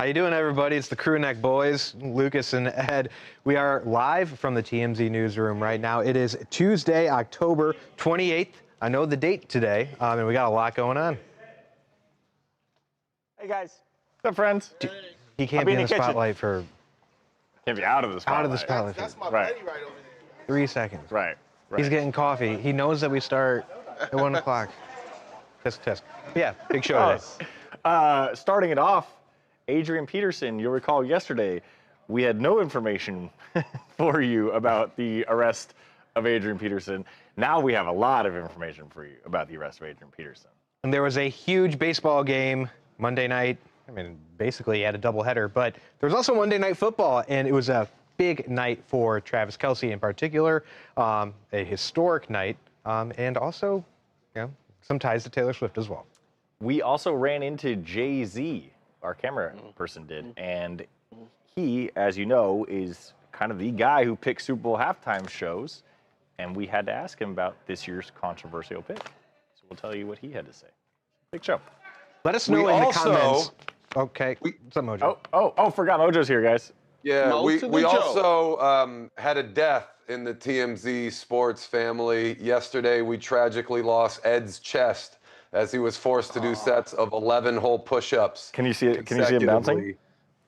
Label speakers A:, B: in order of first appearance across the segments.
A: How you doing, everybody? It's the Crew Neck Boys, Lucas and Ed. We are live from the TMZ Newsroom right now. It is Tuesday, October 28th. I know the date today, and we got a lot going on.
B: Hey, guys. What's up, friends?
A: He can't be in the spotlight for...
B: Can't be out of the spotlight.
A: Out of the spotlight.
C: That's my buddy right over there.
A: 3 seconds.
B: Right.
A: He's getting coffee. He knows that we start at 1 o'clock. Test. Yeah, big show today.
B: Starting it off, Adrian Peterson, you'll recall yesterday, we had no information for you about the arrest of Adrian Peterson. Now we have a lot of information for you about the arrest of Adrian Peterson.
A: And there was a huge baseball game Monday night. I mean, basically he had a doubleheader, but there was also Monday Night Football, and it was a big night for Travis Kelce in particular, a historic night, and also, some ties to Taylor Swift as well.
B: We also ran into Jay-Z, our camera person did, and he, as you know, is kind of the guy who picks Super Bowl halftime shows, and we had to ask him about this year's controversial pick. So we'll tell you what he had to say. Big show.
A: Let us know in the comments. Okay. What's up, Mojo?
B: Forgot Mojo's here, guys.
C: Yeah,
D: we also had a death in the TMZ Sports family. Yesterday, we tragically lost Ed's chest as he was forced to do sets of 11 whole push-ups.
B: Can you see it? Can you see him bouncing?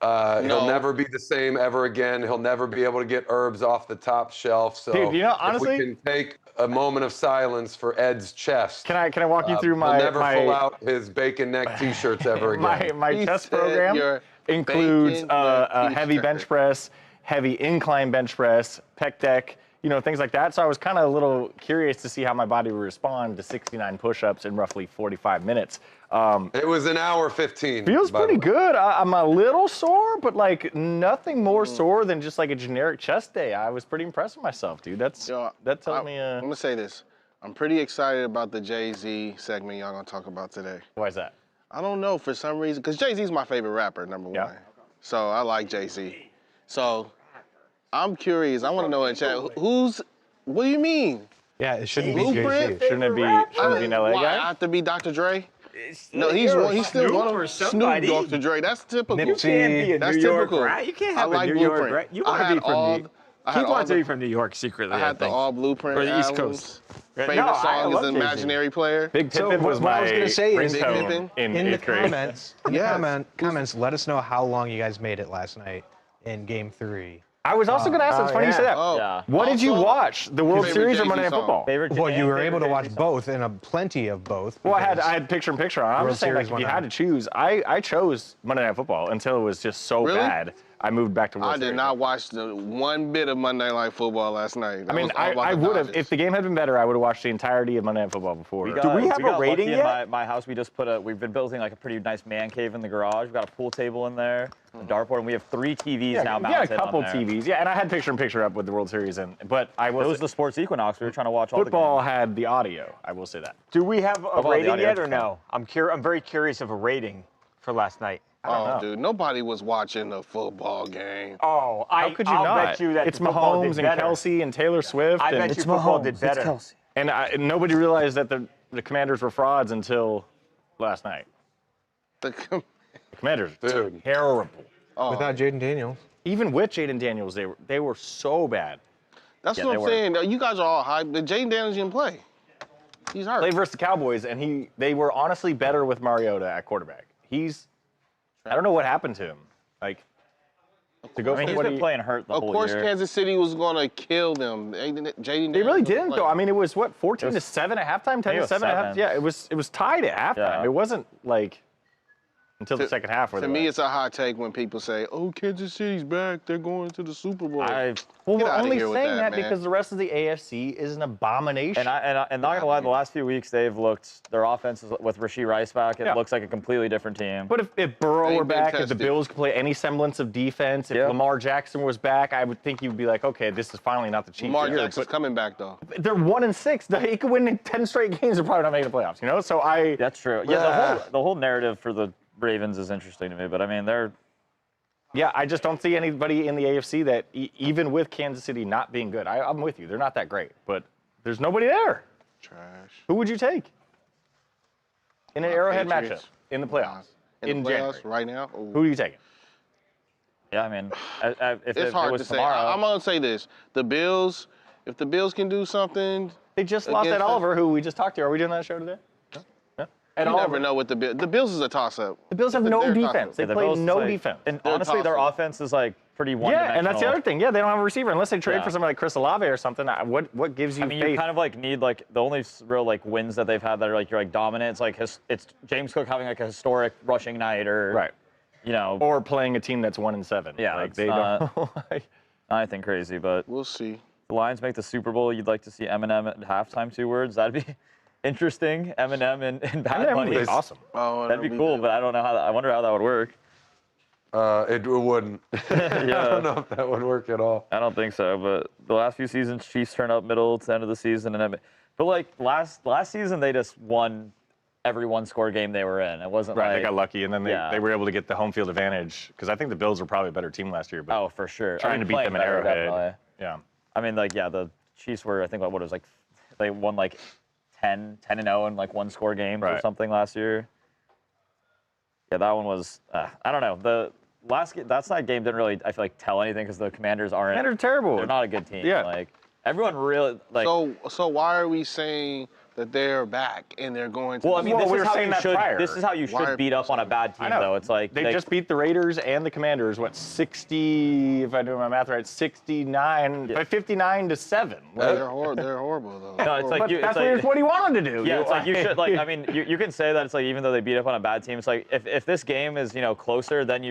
D: He'll never be the same ever again. He'll never be able to get herbs off the top shelf. So,
B: dude, honestly,
D: if we can take a moment of silence for Ed's chest.
B: Can I walk you through
D: he'll never pull out his bacon neck T-shirts ever again.
B: My chest program includes a heavy bench press, heavy incline bench press, pec deck, things like that. So I was kind of a little curious to see how my body would respond to 69 push-ups in roughly 45 minutes.
D: It was an hour 15.
B: Feels pretty good. I'm a little sore, but nothing more sore than just like a generic chest day. I was pretty impressed with myself, dude. That tells me.
C: I'm gonna say this. I'm pretty excited about the Jay-Z segment y'all gonna talk about today.
B: Why is that?
C: I don't know, for some reason, because Jay-Z's my favorite rapper, number one. So I like Jay-Z. So I'm curious. I want to know in chat, what do you mean?
A: Yeah, it shouldn't be
C: Blueprint?
A: Jay-Z.
B: Shouldn't it be an LA
C: Why,
B: guy?
C: I have to be Dr. Dre? No, he's still one of Snoop, Dr. Dre. That's typical.
A: Nipsey.
E: You can't be a
C: That's
E: New York,
C: typical.
E: right? You can't
C: I
E: have
C: like
E: a New York,
C: Blueprint.
E: right? You want to be from New York. He wants to be from New York secretly,
C: I had the all Blueprint
E: or the East
C: albums.
E: Coast.
C: Favorite
E: No, I
C: song is
E: love Jay-Z.
C: Imaginary Player.
B: Big
A: So
B: Pippin was
A: what I
B: my
A: was going to say is
B: ringtone in
A: the
B: 8th grade.
A: comments, let us know how long you guys made it last night in Game 3.
B: I was also going to ask, it's funny you say that.
C: Oh.
B: What did you
C: Also,
B: watch? The World
C: favorite
B: Series or
C: Jay-Z
B: Monday Night
C: song?
B: Football?
A: Well, you were able to watch both and plenty of both.
B: Well, I
A: because
B: had picture-in-picture on. I'm
A: World
B: just saying,
A: Series
B: if you
A: went
B: had
A: on.
B: to choose, I chose Monday Night Football until it was just so
C: Really?
B: bad. I moved back to World
C: I
B: Series.
C: did not watch the one bit of Monday Night Football last night.
B: I mean, I would have, if the game had been better, I would have watched the entirety of Monday Night Football before.
E: Do we have a rating yet? My house, we've been building like a pretty nice man cave in the garage. We've got a pool table in there, a dartboard, and we have 3 TVs now mounted on there.
B: Yeah, a couple TVs. Yeah, and I had picture-in-picture up with the World Series, but I was.
E: It was the Sports Equinox. We were trying to watch all the
B: Football
E: games.
B: had the audio, I will say that.
F: Do we have a
E: the
F: rating
E: audio
F: yet or
E: is
F: no? I'm very curious of a rating for last night.
C: Oh, dude, nobody was watching the football game.
F: Oh,
B: How could you
F: I'll
B: not?
F: bet you that
B: It's
F: football did
B: Mahomes and
F: better.
B: Kelsey and Taylor Swift.
F: I bet you football did better.
B: And nobody realized that the Commanders were frauds until last night. The Commanders are terrible.
A: Without Jaden Daniels.
B: Even with Jaden Daniels, they were so bad.
C: That's
B: Yeah,
C: what
B: they
C: I'm
B: were.
C: saying. You guys are all hyped. The Jaden Daniels didn't play. He's hurt.
B: Played versus the Cowboys, and they were honestly better with Mariota at quarterback. I don't know what happened to him. To go from
E: He's
B: what
E: been playing hurt the
C: Of
E: whole
C: course,
E: year.
C: Kansas City was going to kill them. Jaden
B: They really didn't, though. I mean, it was, 14 to 7 at halftime? 10 to 7 at halftime? Yeah, it was tied at halftime.
E: Yeah.
B: It wasn't until the second half.
C: To me, it's a hot take when people say, "Oh, Kansas City's back. They're going to the Super Bowl."
B: Well, we're
C: outta
B: only
C: here with
B: saying
C: that,
B: that
C: man.
B: because the rest of the AFC is an abomination.
E: And not gonna lie, the last few weeks their offense is, with Rashee Rice back, it looks like a completely different team.
B: But if Burrow
C: They've
B: were
C: been
B: back, if the
C: tested.
B: Bills could play any semblance of defense, if Lamar Jackson was back, I would think you'd be like, okay, this is finally not the Chiefs.
C: Lamar
B: year.
C: Jackson's coming back though.
B: But they're 1-6. He could win in 10 straight games. They're probably not making the playoffs. So
E: That's true. Yeah, the whole narrative for the Ravens is interesting to me, but I mean
B: Yeah, I just don't see anybody in the AFC that, even with Kansas City not being good, I'm with you. They're not that great, but there's nobody there.
C: Trash.
B: Who would you take in an Arrowhead
C: Patriots.
B: matchup in the playoffs?
C: In the playoffs
B: January.
C: right now? Ooh.
B: Who are you taking?
E: Yeah, I mean, if
C: It's
E: it
C: hard
E: was
C: to say.
E: tomorrow,
C: I'm gonna say this: the Bills. If the Bills can do something,
B: They just lost
C: Against
B: Ed
C: the-
B: Oliver, who we just talked to. Are we doing that show today? No. Ed
C: you
B: Oliver.
C: never know what the Bills is a toss-up.
B: The Bills have no
C: They're a
B: defense. They
E: Yeah, the
B: play
E: Bills is
B: no
E: like-
B: defense.
E: And
C: They're
E: honestly, their
C: toss-up.
E: offense is like pretty
B: Yeah,
E: one-dimensional.
B: and that's the other thing. Yeah, they don't have a receiver unless they trade
E: Yeah.
B: for somebody like Chris Olave or something. What gives you
E: I mean,
B: faith?
E: you kind of like need like the only real like wins that they've had that are like you're like dominant. It's like it's James Cook having like a historic rushing night or
B: Right.
E: you know,
B: Or playing a team that's 1-7.
E: yeah,
B: like
E: it's
B: they
E: not
B: don't. Like,
E: anything crazy. But
C: We'll see.
E: the Lions make the Super Bowl. You'd like to see Eminem at halftime. 2 words. That'd be interesting. Eminem and Bad
B: Eminem would
E: Bunny.
B: be awesome.
C: Oh,
E: That'd be cool, but I don't know how. I wonder how that would work.
D: It wouldn't. I don't know if that would work at all.
E: I don't think so, but the last few seasons, Chiefs turn up middle to end of the season, and but like last season, they just won every one-score game they were in. It wasn't
B: Right,
E: like
B: they got lucky, and then
E: Yeah.
B: they were able to get the home field advantage because I think the Bills were probably a better team last year. But
E: oh, for sure.
B: trying to beat
E: playing
B: them at
E: better,
B: Arrowhead.
E: definitely.
B: Yeah.
E: I mean, like the Chiefs were I think what it was like they won like 10-0 in like one-score games or
B: Right.
E: something last year. Yeah, that one was I don't know the. That game didn't really, I feel like, tell anything because the Commanders aren't.
B: They're terrible.
E: They're not a good team.
B: Yeah.
E: Like everyone really like.
C: So why are we saying that they're back and they're going to?
E: Well, I mean,
B: Well,
E: this
B: we
E: is
B: were
E: how
B: saying
E: you
B: that
E: should.
B: prior.
E: This is how you
C: Why-
E: should beat up on a bad team,
B: I know.
E: though. It's like
B: they just beat the Raiders and the Commanders. What 60? If I do my math right, 69,
E: Yeah.
B: 59-7.
C: they're horrible though.
E: No, it's like
B: But
E: you.
B: that's
E: It's like,
B: what he wanted to do.
E: yeah, it's like you should. Like, I mean, you can say that it's like even though they beat up on a bad team, it's like if this game is closer, then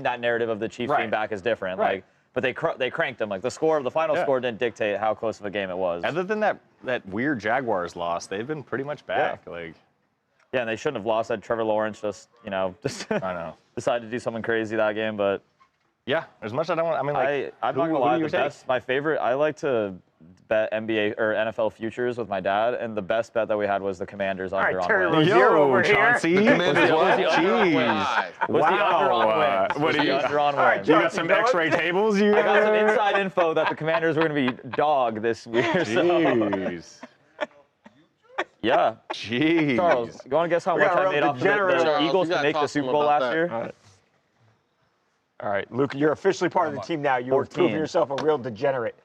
E: that narrative of the Chiefs being
B: Right.
E: back is different.
B: Right.
E: Like, but they cranked them. Like the final
B: Yeah.
E: score didn't dictate how close of a game it was.
B: Other than that weird Jaguars loss, they've been pretty much back. Like
E: Yeah, and they shouldn't have lost. That Trevor Lawrence just
B: I know.
E: decided to do something crazy that game, but.
B: Yeah, as much as I don't want. I mean, like,
E: I'm not gonna
B: who
E: lie.
B: do you
E: The best, my favorite. I like to bet NBA or NFL futures with my dad, and the best bet that we had was the Commanders under on
F: Terry
E: wins.
F: Rozier over here.
B: Chauncey.
D: Commanders what?
B: Jeez.
C: Why?
E: Was the under on
B: Wow.
E: wins.
B: What
E: Was
B: do
E: the
B: you?
E: under on
F: right,
E: wins.
B: You got some X-ray tables? You
E: I got some inside info that the Commanders were going to be dog this year. So,
B: Jeez.
E: yeah.
B: Jeez.
E: Charles, you want to guess how much
F: gotta
E: I
F: rub
E: made
F: the
E: off
F: generous-
E: the
C: Charles,
E: Eagles
C: you
E: to
C: gotta
E: make the
C: talk to
E: Super
C: him
E: Bowl
C: about
E: last
C: that.
E: year?
F: All right, Luke, you're officially part of the team now. You're
E: 14.
F: proving yourself a real degenerate.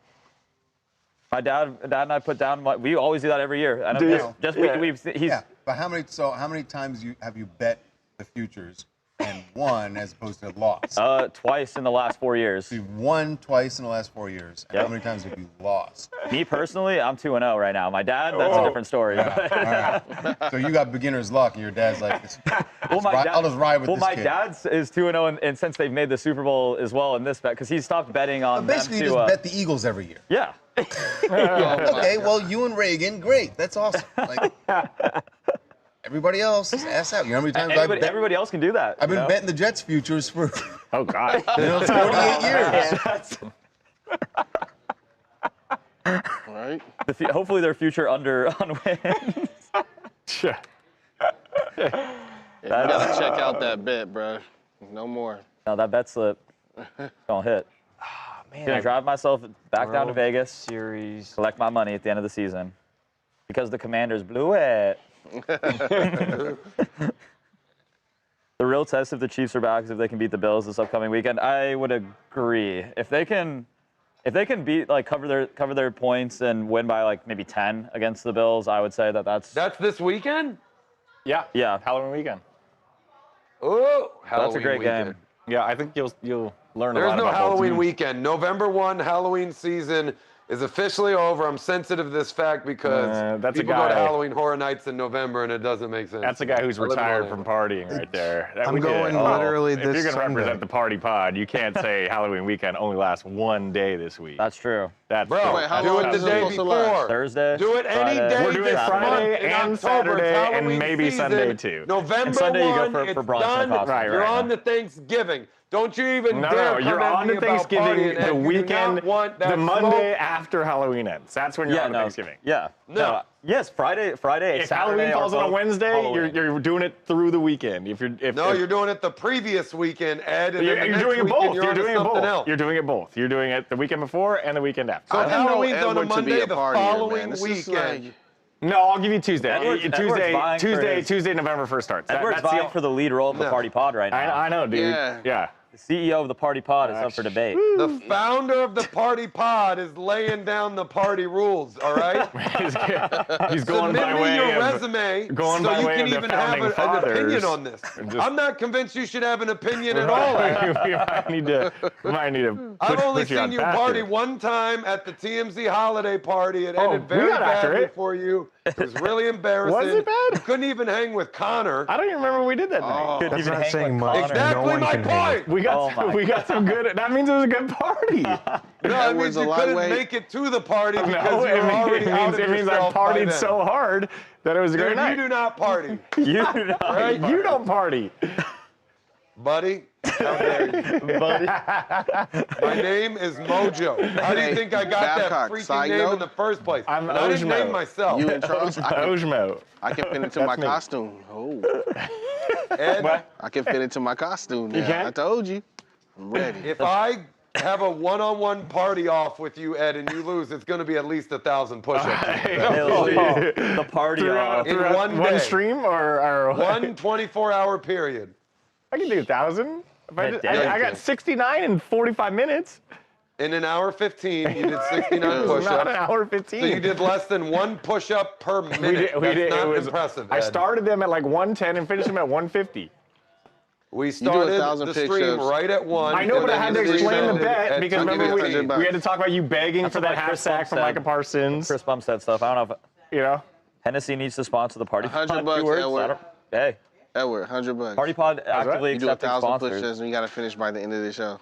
E: My dad and I put down. We always do that every year. And
F: Do you?
E: he's
G: Yeah, but how many times have you bet the futures and won as opposed to lost?
E: twice in the last 4 years.
G: You've won twice in the last 4 years. And
E: Yep.
G: how many times have you lost?
E: Me personally, I'm 2-0 right now. My dad, that's a different story.
G: All right. So you got beginner's luck, and your dad's like, I'll just ride with
E: well,
G: this
E: my
G: kid.
E: dad is 2-0, and since they've made the Super Bowl as well in this bet, because he stopped betting on
G: Basically,
E: them
G: you
E: to,
G: just bet the Eagles every year.
E: yeah.
G: Okay, well, you and Reagan, great. That's awesome. Like, everybody else is ass out. You know how many times
E: Everybody else can do that.
G: I've been betting the Jets futures for
B: Oh God.
G: 48 years.
C: Right?
E: Hopefully their future under on wins.
C: You gotta check out that bet, bro. No more.
E: No, that bet slip don't hit.
F: Man,
E: Gonna drive myself back down to
F: World
E: Vegas,
F: Series.
E: collect my money at the end of the season, because the Commanders blew it. The real test if the Chiefs are back is if they can beat the Bills this upcoming weekend. I would agree. If they can beat cover their points and win by like maybe 10 against the Bills, I would say that's
D: That's this weekend?
B: Yeah.
E: Yeah.
B: Halloween weekend.
D: Oh,
E: that's a
D: Halloween
E: great
D: weekend.
E: game.
B: Yeah, I think you'll learn a
D: There's
B: lot
D: no
B: about both
D: Halloween
B: teams.
D: weekend. November 1 Halloween season is officially over. I'm sensitive to this fact because
B: that's a
D: people go to
B: guy-
D: Halloween Horror Nights in November and it doesn't make sense.
B: That's a guy who's
D: I live in
B: retired
D: Orlando.
B: from partying right there.
A: I'm
B: We did.
A: going literally
B: if
A: this
B: you're gonna
A: Sunday.
B: represent the party pod, you can't say Halloween weekend only lasts one day this week.
E: That's true.
B: That's
D: Bro,
C: Wait, how
D: do
C: long
D: it
C: is
D: the
C: it
D: day
C: supposed to last?
D: before.
E: Thursday.
D: Do it any
E: Friday.
D: day
B: We're doing
D: this
B: Friday
D: month in
B: and
D: October. It's
B: Saturday and
D: Halloween
B: maybe
D: season.
B: Sunday, too.
D: November
E: And Sunday you go
D: 1,
E: for
D: it's
E: brunch and
D: done.
E: coffee.
B: Right,
D: You're
B: right.
D: on to Thanksgiving. Don't you even
B: No,
D: dare
B: no,
D: come
B: you're
D: at
B: on
D: me
B: to
D: about
B: Thanksgiving
D: partying, Ed.
B: the
D: You do
B: weekend,
D: not want that
B: the Monday
D: smoke.
B: after Halloween ends. That's when you're
E: Yeah,
B: on to
E: no.
B: Thanksgiving.
E: Yeah.
D: No.
E: Yes, Friday,
B: If
E: Saturday.
B: Halloween
E: are
B: falls on a
E: both
B: Wednesday,
E: Halloween.
B: you're doing it through the weekend. If
D: You're doing it the previous weekend, Ed. And
B: You're
D: then the
B: doing it
D: next
B: both.
D: weekend,
B: You're
D: on to
B: doing it
D: something
B: both.
D: else.
B: You're doing it both. You're doing it the weekend before and the weekend after.
D: So
C: I didn't know
D: Halloween's on a
C: Edward to be
D: Monday,
C: a
D: the
C: partier,
D: following
C: man. It's just
D: weekend.
C: like-
B: No, I'll give you Tuesday.
E: Edward's vying for his-
B: Tuesday, November 1st starts.
E: Edward's
B: That's
E: vying for the lead role of the
D: No.
E: party pod right now.
B: I know, dude.
C: Yeah.
B: Yeah.
E: The CEO of the Party Pod is up for debate.
D: The founder of the Party Pod is laying down the party rules, all right?
B: He's going
D: Submit
B: by
D: me
B: way
D: your
B: of
D: resume
B: going
D: so
B: by
D: you
B: way
D: can
B: of the
D: even have
B: founding
D: an opinion
B: fathers.
D: on this.
B: Just-
D: I'm not convinced you should have an opinion at all. Ed.
B: we might need to.
D: I've only
B: put you on
D: seen you
B: faster.
D: party one time at the TMZ holiday party. It ended
B: we
D: very
B: got after
D: badly
B: it.
D: for you. It was really embarrassing.
B: Was it bad?
D: You couldn't even hang with Connor.
B: I don't even remember what we did that night.
E: Couldn't
A: That's
E: even
A: not
E: hang
A: saying
E: with
A: much.
E: Connor.
D: Exactly
A: No one
D: my
A: can hang.
D: point.
B: We got some good. That means it was a good party.
D: No, it
C: Edward's
D: means
C: a
D: you couldn't
C: lightweight.
D: make it to the party because
B: No,
D: you were already out of
B: it means I
D: yourself by
B: partied
D: then.
B: so hard that it was a great
D: Dude,
B: night.
D: you do not party,
E: You do not.
D: right?
B: You don't party.
D: Buddy, how dare you?
E: Buddy.
D: My name is Mojo. How do you
C: Hey,
D: think I got
C: Babcock,
D: that freaking
C: side
D: name
C: note,
D: in the first place?
B: I'm
D: And I didn't
B: Ojmo.
D: name myself.
C: You in trust?
B: Ojmo.
C: I can fit into my
B: That's me.
C: costume. Oh,
D: Ed,
C: I can fit into my costume now.
F: can?
C: I told you. I'm ready.
D: if I have a one-on-one party off with you, Ed, and you lose, it's going to be at least 1,000 push-ups.
E: The party off.
D: In
B: Throughout
D: one
B: one
D: day.
B: stream or
D: One 24-hour period.
B: I can do 1,000.
E: A day.
B: I got 69 in 45 minutes.
D: In an hour 15, you did 69
B: It was not an
D: push-ups.
B: hour 15.
D: So you did less than one push-up per minute.
B: We did.
D: That's not
B: It was
D: impressive,
B: I
D: Ed.
B: started them at like 110 and finished them at 150.
D: We
C: do
D: started
C: 1,000
D: the stream
C: push-ups.
D: right at 1.
B: I know,
D: and
B: but I
D: then
B: had to
D: you
B: explain the
D: extended
B: bet
D: at
B: because
C: I'll give
B: remember
C: you $100
B: we had to talk about you begging for that
E: what
B: half
E: Chris
B: sack
E: Bump
B: from
E: said.
B: Micah Parsons.
E: Chris Bumstead stuff. I don't know if
B: You know,
E: Hennessy needs to sponsor the Party Pod.
C: $100
E: Two words.
C: Edward.
E: I don't- Hey,
C: Edward, $100.
E: Party Pod actively
C: You do
E: accepting
C: 1,000
E: sponsors.
C: push-ups and you gotta finish by the end of the show.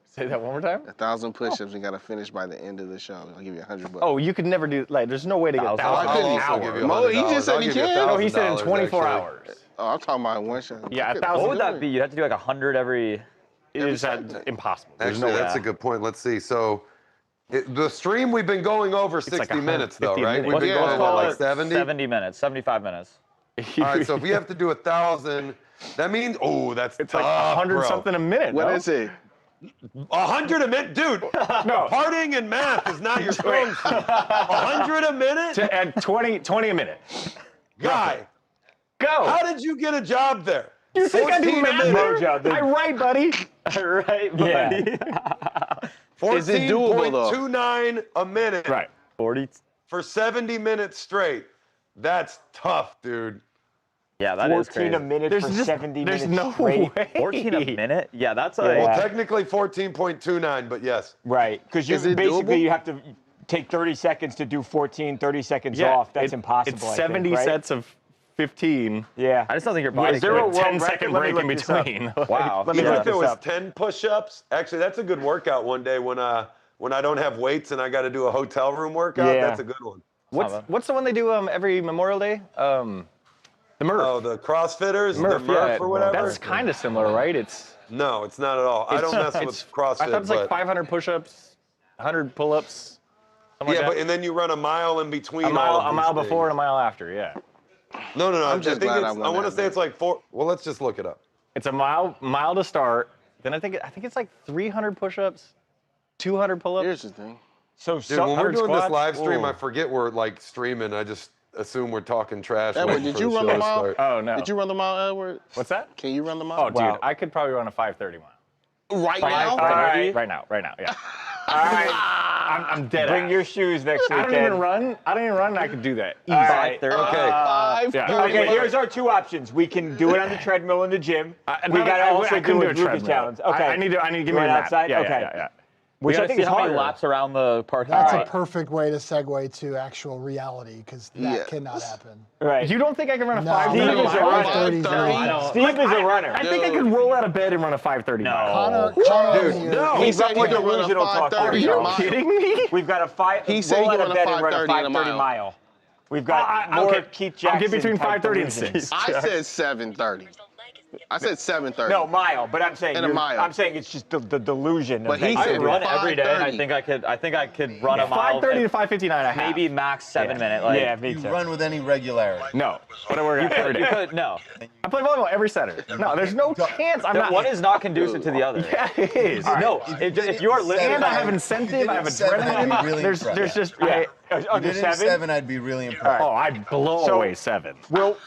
B: say that one more time.
C: 1,000 push-ups and you gotta finish by the end of the show. I'll give you $100.
B: Oh, you could never do like. There's no way to get 1,000
C: I couldn't
B: an
C: also
B: hour.
D: give you
C: Mo, he
D: $100.
C: just said
D: I'll
C: he
D: give you
C: can.
B: No, he said in
D: $1,000
B: 24
D: actually.
B: hours.
C: Oh, I'm talking about one shot.
B: Yeah,
C: Okay.
B: 1,000.
E: What would that be? You'd have to do like 100 every.
B: It's impossible. There's
D: Actually,
B: no way.
D: that's a good point. Let's see. So, the stream we've been going over 60
B: like
D: minutes, though,
B: 150
D: right?
B: minutes.
D: We've been
C: Yeah.
D: going
E: Let's
D: what,
E: call
D: like
E: it
D: 70?
E: 70 minutes, 75 minutes.
D: All right. So if we have to do 1,000, that means that's
B: It's
D: tough,
B: like 100
D: bro.
B: something a minute.
C: What
B: no?
C: is it?
D: 100 a minute, dude.
B: No.
D: Partying and math is not your strong suit. 100 a minute,
B: At 20 a minute.
D: guy.
B: Go.
D: How did you get a job there?
B: You think I do
D: 14 a
B: math?
D: minute.
B: there? I write, buddy.
E: Right, buddy.
D: 14.29 a minute
B: Right.
E: 40.
D: for 70 minutes straight. That's tough, dude.
E: Yeah, that is
F: 14
E: crazy.
F: a minute
B: There's
F: for
B: just
F: 70
B: there's
F: minutes
B: no
F: straight.
B: way.
E: 14 a minute? Yeah, that's a.
D: Well, technically 14.29, but yes.
F: Right, because you
C: Is it
F: basically
C: doable?
F: you have to take 30 seconds to do 14, 30 seconds off. That's impossible.
B: It's
F: I think,
B: 70
F: right?
B: sets of 15.
F: Yeah.
E: I just don't think your body.
F: Is there a
E: could.
F: world
B: 10
F: record?
B: second
F: Let me
B: break in
F: look this up.
B: between.
E: Wow.
B: Let me
D: Even
B: look
D: if it
B: this
D: was
B: up.
D: 10 push-ups, actually, that's a good workout one day when I don't have weights and I got to do a hotel room workout.
F: Yeah.
D: That's a good one.
B: What's the one they do every Memorial Day? The Murph.
D: Oh, the CrossFitters,
B: Murph,
D: the Murph
B: yeah.
D: or whatever.
B: That's kind of similar, right?
D: No, it's not at all. I don't mess with CrossFit.
B: I thought it's like
D: but
B: 500 push-ups, 100 pull-ups.
D: yeah, but and then you run a mile in between.
B: A mile,
D: all of
B: a mile
D: these
B: before and a
D: things.
B: mile after. Yeah.
D: No.
C: I'm just
D: I think
C: glad I
D: it's,
C: won
D: I want to
C: that
D: say
C: bet.
D: it's like 4. Well, let's just look it up.
B: It's a mile to start. Then I think it's like 300 push-ups, 200 pull-ups.
C: Here's the thing.
F: So
D: Dude, when we're
B: 100
D: doing this
B: squats?
D: live stream,
C: Ooh.
D: I forget we're like streaming. I just assume we're talking trash.
C: Edward,
D: waiting
C: did
D: for
C: you
D: the
C: run
D: show
C: the
D: to
C: mile?
D: start.
B: Oh no.
C: Did you run the mile, Edward?
B: What's that?
C: Can you run the mile?
B: Oh, dude,
F: Wow.
B: I could probably run a 5:30 mile.
C: Right now?
B: Right now, yeah.
F: all right,
B: I'm dead.
F: bring
B: ass.
F: your shoes next
B: I
F: weekend.
B: don't even run. And I could do that. Easy.
F: All right.
E: 5:30.
D: Okay.
B: Yeah.
F: Okay, here's our two options. We can do it on the treadmill in the gym. We
B: No,
F: gotta also
B: I
F: do
B: couldn't
F: a
B: do a
F: Lucas
B: treadmill.
F: challenge. Okay.
B: I need to give
F: You
B: me a
F: went
B: map.
F: outside?
B: Yeah,
F: Okay.
B: yeah.
F: Which I
E: Gotta
F: think
E: see
F: is
E: how many
F: harder.
E: laps around the park.
H: That's
F: Alright.
H: a perfect way to segue to actual reality because that
C: Yeah.
H: cannot happen.
F: Right.
B: You don't think I can run a
H: No,
B: 5:30
F: Steve is a
B: mile?
F: runner.
H: 5:30 's
C: No,
H: not-
C: I don't.
F: Steve is a runner.
B: I think I could roll out of bed and run a 5:30 mile.
H: Connor
C: Dude,
H: here.
D: no.
C: He
F: He's
C: said
F: up
C: he
F: for
C: could run a
F: delusional talk.
C: 5:30
B: Are you
C: mile.
B: kidding me?
F: We've got
C: He said
F: roll
C: he
F: out of
C: run a
F: bed and run a
C: 5:30 in a
F: 5:30
C: mile.
F: mile. We've got more
B: okay,
F: Keith Jackson.
B: I'll get between
F: type
B: 5:30 and
F: delusion.
B: 6.
C: I said 7:30. I said 7:30.
F: No, mile, but I'm saying
C: In a mile.
F: I'm saying it's just the delusion.
C: But
F: of
C: he
F: that.
E: I
C: said
E: run every day, and I
C: 5:30.
E: think I could run a mile.
B: 5:30 to 5:59. I have.
E: Maybe max 7 minute. Like,
F: Yeah, me
G: You
F: too.
G: run with any regularity.
B: No, but I work out every
E: You
B: day.
E: could no.
B: I play volleyball every Saturday. No, there's no chance. I'm not.
E: One is not conducive to the other.
B: Yeah, it is.
E: No, if you are listening,
B: And I have incentive. I have
G: Saturday,
B: adrenaline.
G: really
B: There's
G: impressed.
B: just.
F: Under
G: If you did it in
F: 7?
G: 7, I'd be really impressed.
B: Oh, I'd blow
F: So-
B: away 7.
F: We'll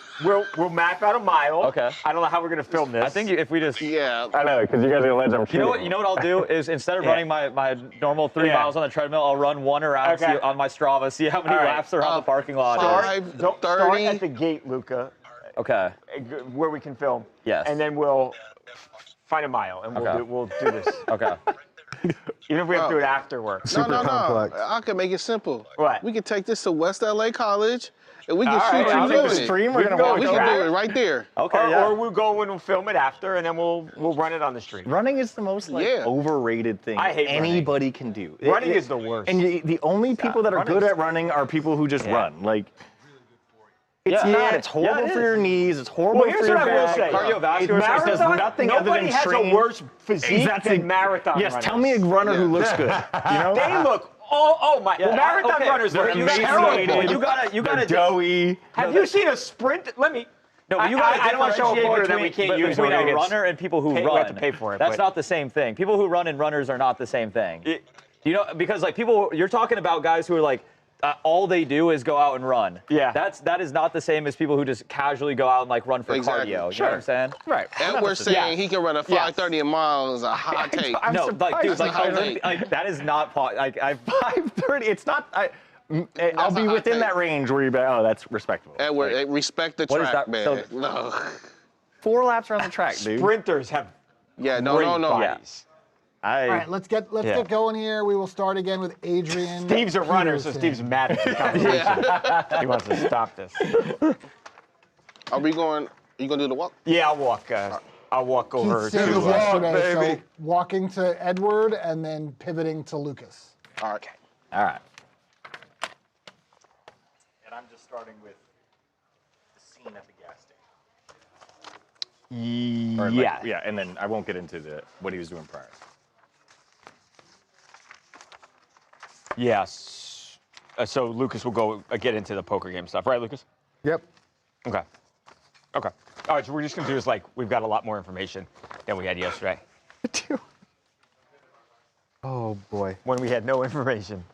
F: map out a mile.
E: Okay.
F: I don't know how we're gonna film this.
E: I think if we just.
C: Yeah.
B: I know, because you guys are going to let them
E: You know what I'll do is instead of
F: Yeah.
E: running my normal 3
F: Yeah.
E: miles on the treadmill, I'll run 1 around
F: Okay.
E: see, on my Strava, see how many
F: All right.
E: laps around the parking lot.
F: Don't start
C: 5:30.
F: at the gate, Luca,
E: Okay.
F: where we can film.
E: Yes.
F: And then we'll find a mile, and
E: Okay.
F: we'll do this.
E: Okay.
F: Even if we have to do it after work.
C: No.
A: complex.
C: I can make it simple.
F: What?
C: We can take this to West LA College, and we can
F: All right,
C: shoot
F: I'll
C: you
F: take
C: doing
F: the
C: it.
B: stream.
F: We
B: We're
F: can
B: going to
F: go
B: walk
C: We
F: with
C: can
F: that.
C: do it right there.
E: Okay.
F: Or,
E: yeah.
F: or we'll go and we'll film it after, and then we'll run it on the street.
B: Running is the most
C: Yeah.
B: overrated thing
F: I hate running.
B: anybody can do.
F: Running is the worst.
B: And the only people that are good at running are people who just run. Like, it's
E: Yeah.
B: not. It's horrible
E: it
B: for
E: is.
B: your knees. It's horrible
F: Well, here's
B: for your
F: what I will
B: back.
F: say.
E: Cardiovascular
B: It
E: system
B: does
F: Marathon,
B: nothing other
F: nobody
B: than
F: has
B: train.
F: a worse physique
B: Exactly.
F: than marathon
B: Yes,
F: runners.
B: tell me a runner who looks good. You know?
F: They look, oh my,
E: Yeah,
F: marathon
E: okay,
F: runners
E: they're
F: look
B: emaciated.
F: terrible.
E: You gotta.
B: doughy.
F: Have you seen a sprint? Let me.
E: No,
F: I-
E: you gotta
F: I don't wanna show a
E: differentiate
F: photo that
E: between,
F: we can't
E: but
F: use.
E: between
F: or
E: a
F: it gets-
E: runner and people who
F: we
E: run.
F: have to pay for it,
E: That's
F: but-
E: not the same thing. People who run and runners are not the same thing. You know, because like people, you're talking about guys who are like, all they do is go out and run.
F: Yeah.
E: That is not the same as people who just casually go out and like run for
C: Exactly.
E: cardio. You know
B: Sure.
E: what I'm saying?
B: Right.
C: And we're saying he can run a
F: Yeah.
C: 5:30 a mile is a hot take.
B: I'm
E: No, like dude,
C: That's a
E: like,
C: hot take.
E: like that is not like I've
B: 5:30. It's not. I'll
C: a
B: be
C: hot
B: within
C: take.
B: that range where you're like, oh, that's respectable.
C: Edward, respect the
E: What is
C: track,
E: that?
C: man.
E: So-
C: No.
B: 4 laps around the track, dude.
F: Sprinters have
C: Yeah,
F: great
C: no.
F: bodies.
H: All right, let's get going here. We will start again with Adrian.
F: Steve's a runner, so
H: Peterson.
F: Steve's mad at the conversation. He wants to stop this.
C: Are you gonna do the walk?
F: Yeah, I'll walk over
H: Keith said it was
F: to.
H: yesterday, so
D: baby.
H: walking to Edward and then pivoting to Lucas.
C: All right.
B: All right.
F: And I'm just starting with the scene at the gas station.
B: Or,
F: Yeah.
B: yeah, and then I won't get into what he was doing prior.
F: Yes. So Lucas will go get into the poker game stuff, right, Lucas?
A: Yep.
F: Okay. Okay. All right, so we're just gonna do this like we've got a lot more information than we had yesterday.
A: Oh boy.
F: When we had no information.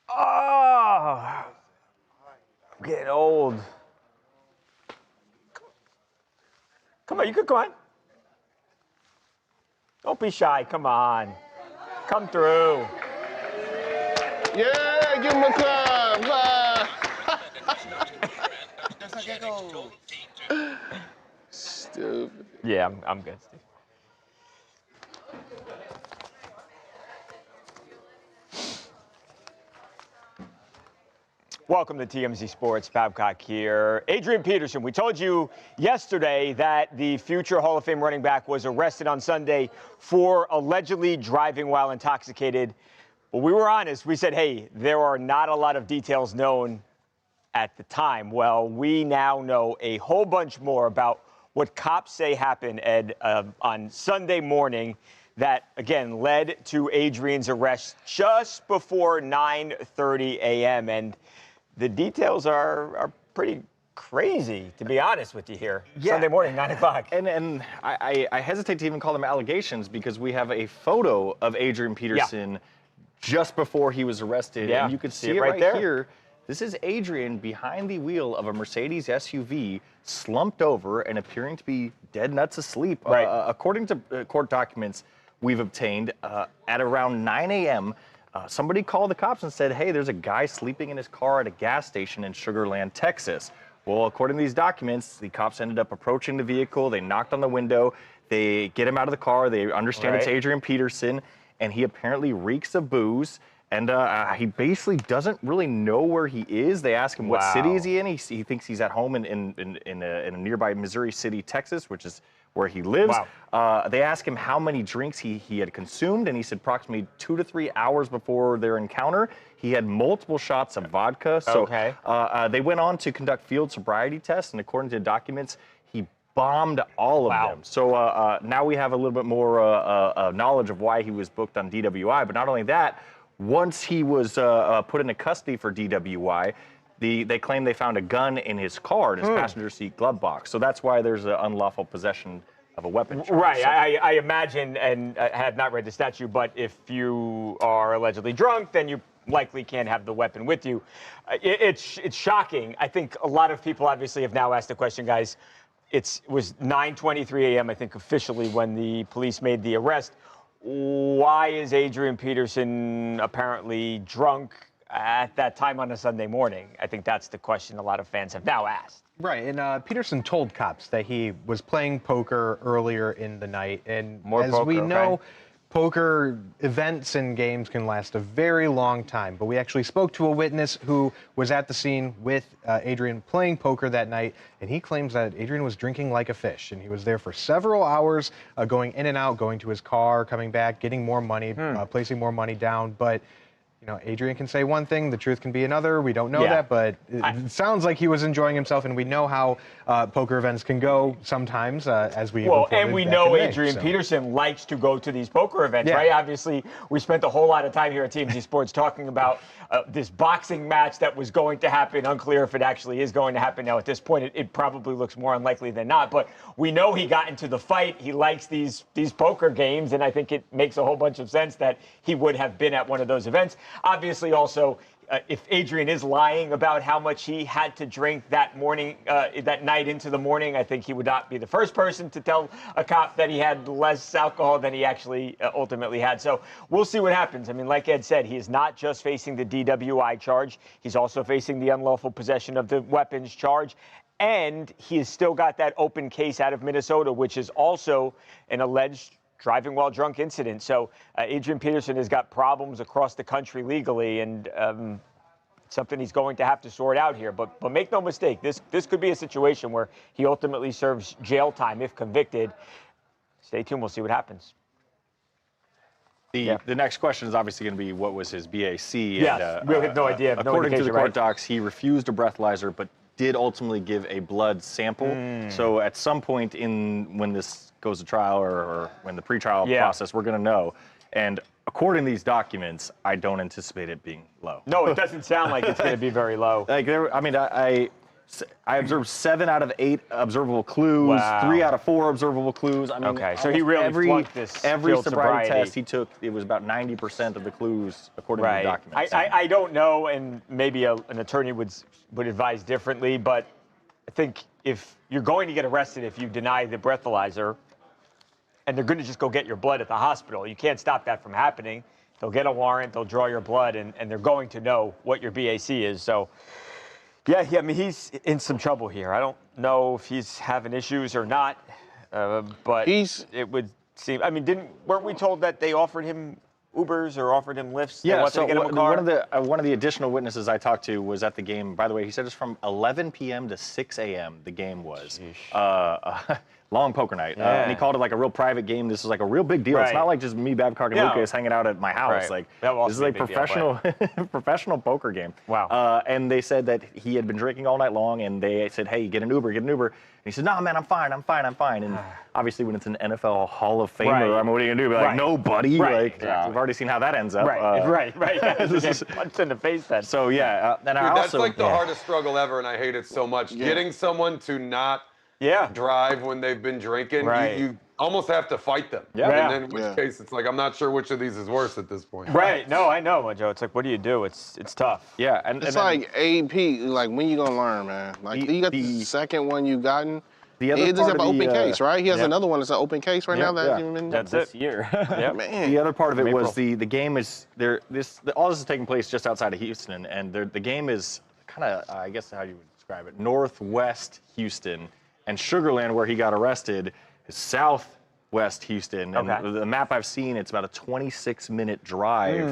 F: Oh, I'm getting old. Come on, you could go on. Don't be shy. Come on. Come through.
C: Yeah, give him a clap. Stupid.
F: Yeah, I'm good, Steve. Welcome to TMZ Sports. Babcock here. Adrian Peterson, we told you yesterday that the future Hall of Fame running back was arrested on Sunday for allegedly driving while intoxicated. But we were honest. We said, hey, there are not a lot of details known at the time. Well, we now know a whole bunch more about what cops say happened, Ed, on Sunday morning that, again, led to Adrian's arrest just before 9:30 a.m. And the details are pretty crazy, to be honest with you here.
B: Yeah.
F: Sunday morning, 9 o'clock.
B: And I hesitate to even call them allegations because we have a photo of Adrian Peterson just before he was arrested.
F: Yeah,
B: And you can
F: see
B: see
F: it
B: it
F: right
B: right
F: there.
B: here. This is Adrian behind the wheel of a Mercedes SUV, slumped over and appearing to be dead nuts asleep.
F: Right.
B: According to court documents we've obtained, at around 9 a.m., somebody called the cops and said, hey, there's a guy sleeping in his car at a gas station in Sugar Land, Texas. Well, according to these documents, the cops ended up approaching the vehicle. They knocked on the window. They get him out of the car. They understand it's
F: Right.
B: Adrian Peterson, and he apparently reaks of booze. And he basically doesn't really know where he is. They ask him what city is he in. He thinks he's at home in a nearby Missouri City, Texas, which is where he lives.
F: Wow.
B: They ask him how many drinks he had consumed, and he said approximately 2 to 3 hours before their encounter, he had multiple shots of vodka. So
F: Okay.
B: they went on to conduct field sobriety tests, and according to documents, he bombed all of them. So now we have a little bit more knowledge of why he was booked on DWI. But not only that, once he was put into custody for DWI, they claim they found a gun in his car, in his passenger seat glove box. So that's why there's an unlawful possession of a weapon charge.
F: Right.
B: So-
F: I imagine, and I have not read the statute, but if you are allegedly drunk, then you likely can't have the weapon with you. It's shocking. I think a lot of people obviously have now asked the question, guys. It was 9:23 a.m., I think, officially when the police made the arrest. Why is Adrian Peterson apparently drunk at that time on a Sunday morning? I think that's the question a lot of fans have now asked.
A: Right, and Peterson told cops that he was playing poker earlier in the night, and
F: More
A: as
F: poker,
A: we know,
F: okay.
A: poker events and games can last a very long time. But we actually spoke to a witness who was at the scene with Adrian playing poker that night, and he claims that Adrian was drinking like a fish, and he was there for several hours, going in and out, going to his car, coming back, getting more money, placing more money down, but. You know, Adrian can say one thing, the truth can be another. We don't know that, but it sounds like he was enjoying himself, and we know how poker events can go sometimes, as we
F: and we
A: back
F: know
A: in May,
F: Adrian
A: so.
F: Peterson likes to go to these poker events,
A: Yeah.
F: right? Obviously, we spent a whole lot of time here at TMZ Sports talking about this boxing match that was going to happen. Unclear if it actually is going to happen now. At this point, it probably looks more unlikely than not. But we know he got into the fight. He likes these poker games, and I think it makes a whole bunch of sense that he would have been at one of those events. Obviously, also, if Adrian is lying about how much he had to drink that morning, that night into the morning, I think he would not be the first person to tell a cop that he had less alcohol than he actually ultimately had. So we'll see what happens. I mean, like Ed said, he is not just facing the DWI charge. He's also facing the unlawful possession of the weapons charge. And he has still got that open case out of Minnesota, which is also an alleged driving while drunk incident. So Adrian Peterson has got problems across the country legally, and something he's going to have to sort out here. But make no mistake, this could be a situation where he ultimately serves jail time if convicted. Stay tuned. We'll see what happens.
B: The next question is obviously going to be what was his BAC.
F: Yes,
B: and,
F: we have no idea. No
B: according to the
F: indication,
B: court
F: right?
B: docs, he refused a breathalyzer, but did ultimately give a blood sample. So at some point when this goes to trial or when the pretrial process, we're going to know. And according to these documents, I don't anticipate it being low.
F: No, it doesn't sound like it's going to be very low.
B: Like I observed 7 out of 8 observable clues,
F: Wow.
B: 3 out of 4 observable clues. I mean,
F: Okay, so he really flunked this
B: every
F: field
B: sobriety
F: sobriety.
B: test he took, it was about 90% of the clues according to the
F: Right.
B: documents.
F: I don't know, and maybe an attorney would advise differently, but I think if you're going to get arrested if you deny the breathalyzer, and they're going to just go get your blood at the hospital, you can't stop that from happening. They'll get a warrant, they'll draw your blood, and they're going to know what your BAC is. So, yeah, I mean, he's in some trouble here. I don't know if he's having issues or not, but it would seem. I mean, weren't we told that they offered him Ubers or offered him lifts?
B: Yeah,
F: to get him a car?
B: one of the additional witnesses I talked to was at the game. By the way, he said it's from 11 p.m. to 6 a.m. the game was. Long poker night. And he called it like a real private game. This is like a real big deal.
F: Right.
B: It's not like just me, Babcock, and
F: No.
B: Lucas hanging out at my house.
F: Right.
B: Like
F: That will
B: this is
F: also
B: a
F: be a big deal,
B: professional professional poker game.
F: Wow.
B: And they said that he had been drinking all night long, and they said, "Hey, get an Uber, get an Uber." And he said, "No, man, I'm fine. And obviously, when it's an NFL Hall of Famer,
F: Right.
B: I mean, what are you gonna do? Be like,
F: Right.
B: no, buddy.
F: Right.
B: Like
F: Exactly.
B: we've already seen how that ends up.
F: Right. Punch in the face then.
B: So yeah, and I
D: Dude, that's
B: also
D: like the hardest struggle ever, and I hate it so much. Getting someone to not drive when they've been drinking,
F: Right.
D: you almost have to fight them.
F: Yeah.
D: And then in which case, it's like, I'm not sure which of these is worse at this point.
F: Right. No, I know, Joe. It's like, what do you do? It's tough.
B: Yeah, and
C: It's
B: then-
C: like AP. Like, when you gonna learn, man? Like, you got the second one you gotten.
B: The other
C: It does
B: part
C: have
B: of
C: an
B: the,
C: open case, right? He has
B: yeah.
C: another one that's an open case right now. That hasn't even been.
F: That's
E: This
F: it.
E: year.
F: Yep.
C: Man.
B: The other part of it was
F: April.
B: the game is there. All this is taking place just outside of Houston, and the game is kind of I guess how you would describe it, northwest Houston, and Sugarland, where he got arrested, is southwest Houston. And
F: Okay.
B: the map I've seen, it's about a 26-minute drive.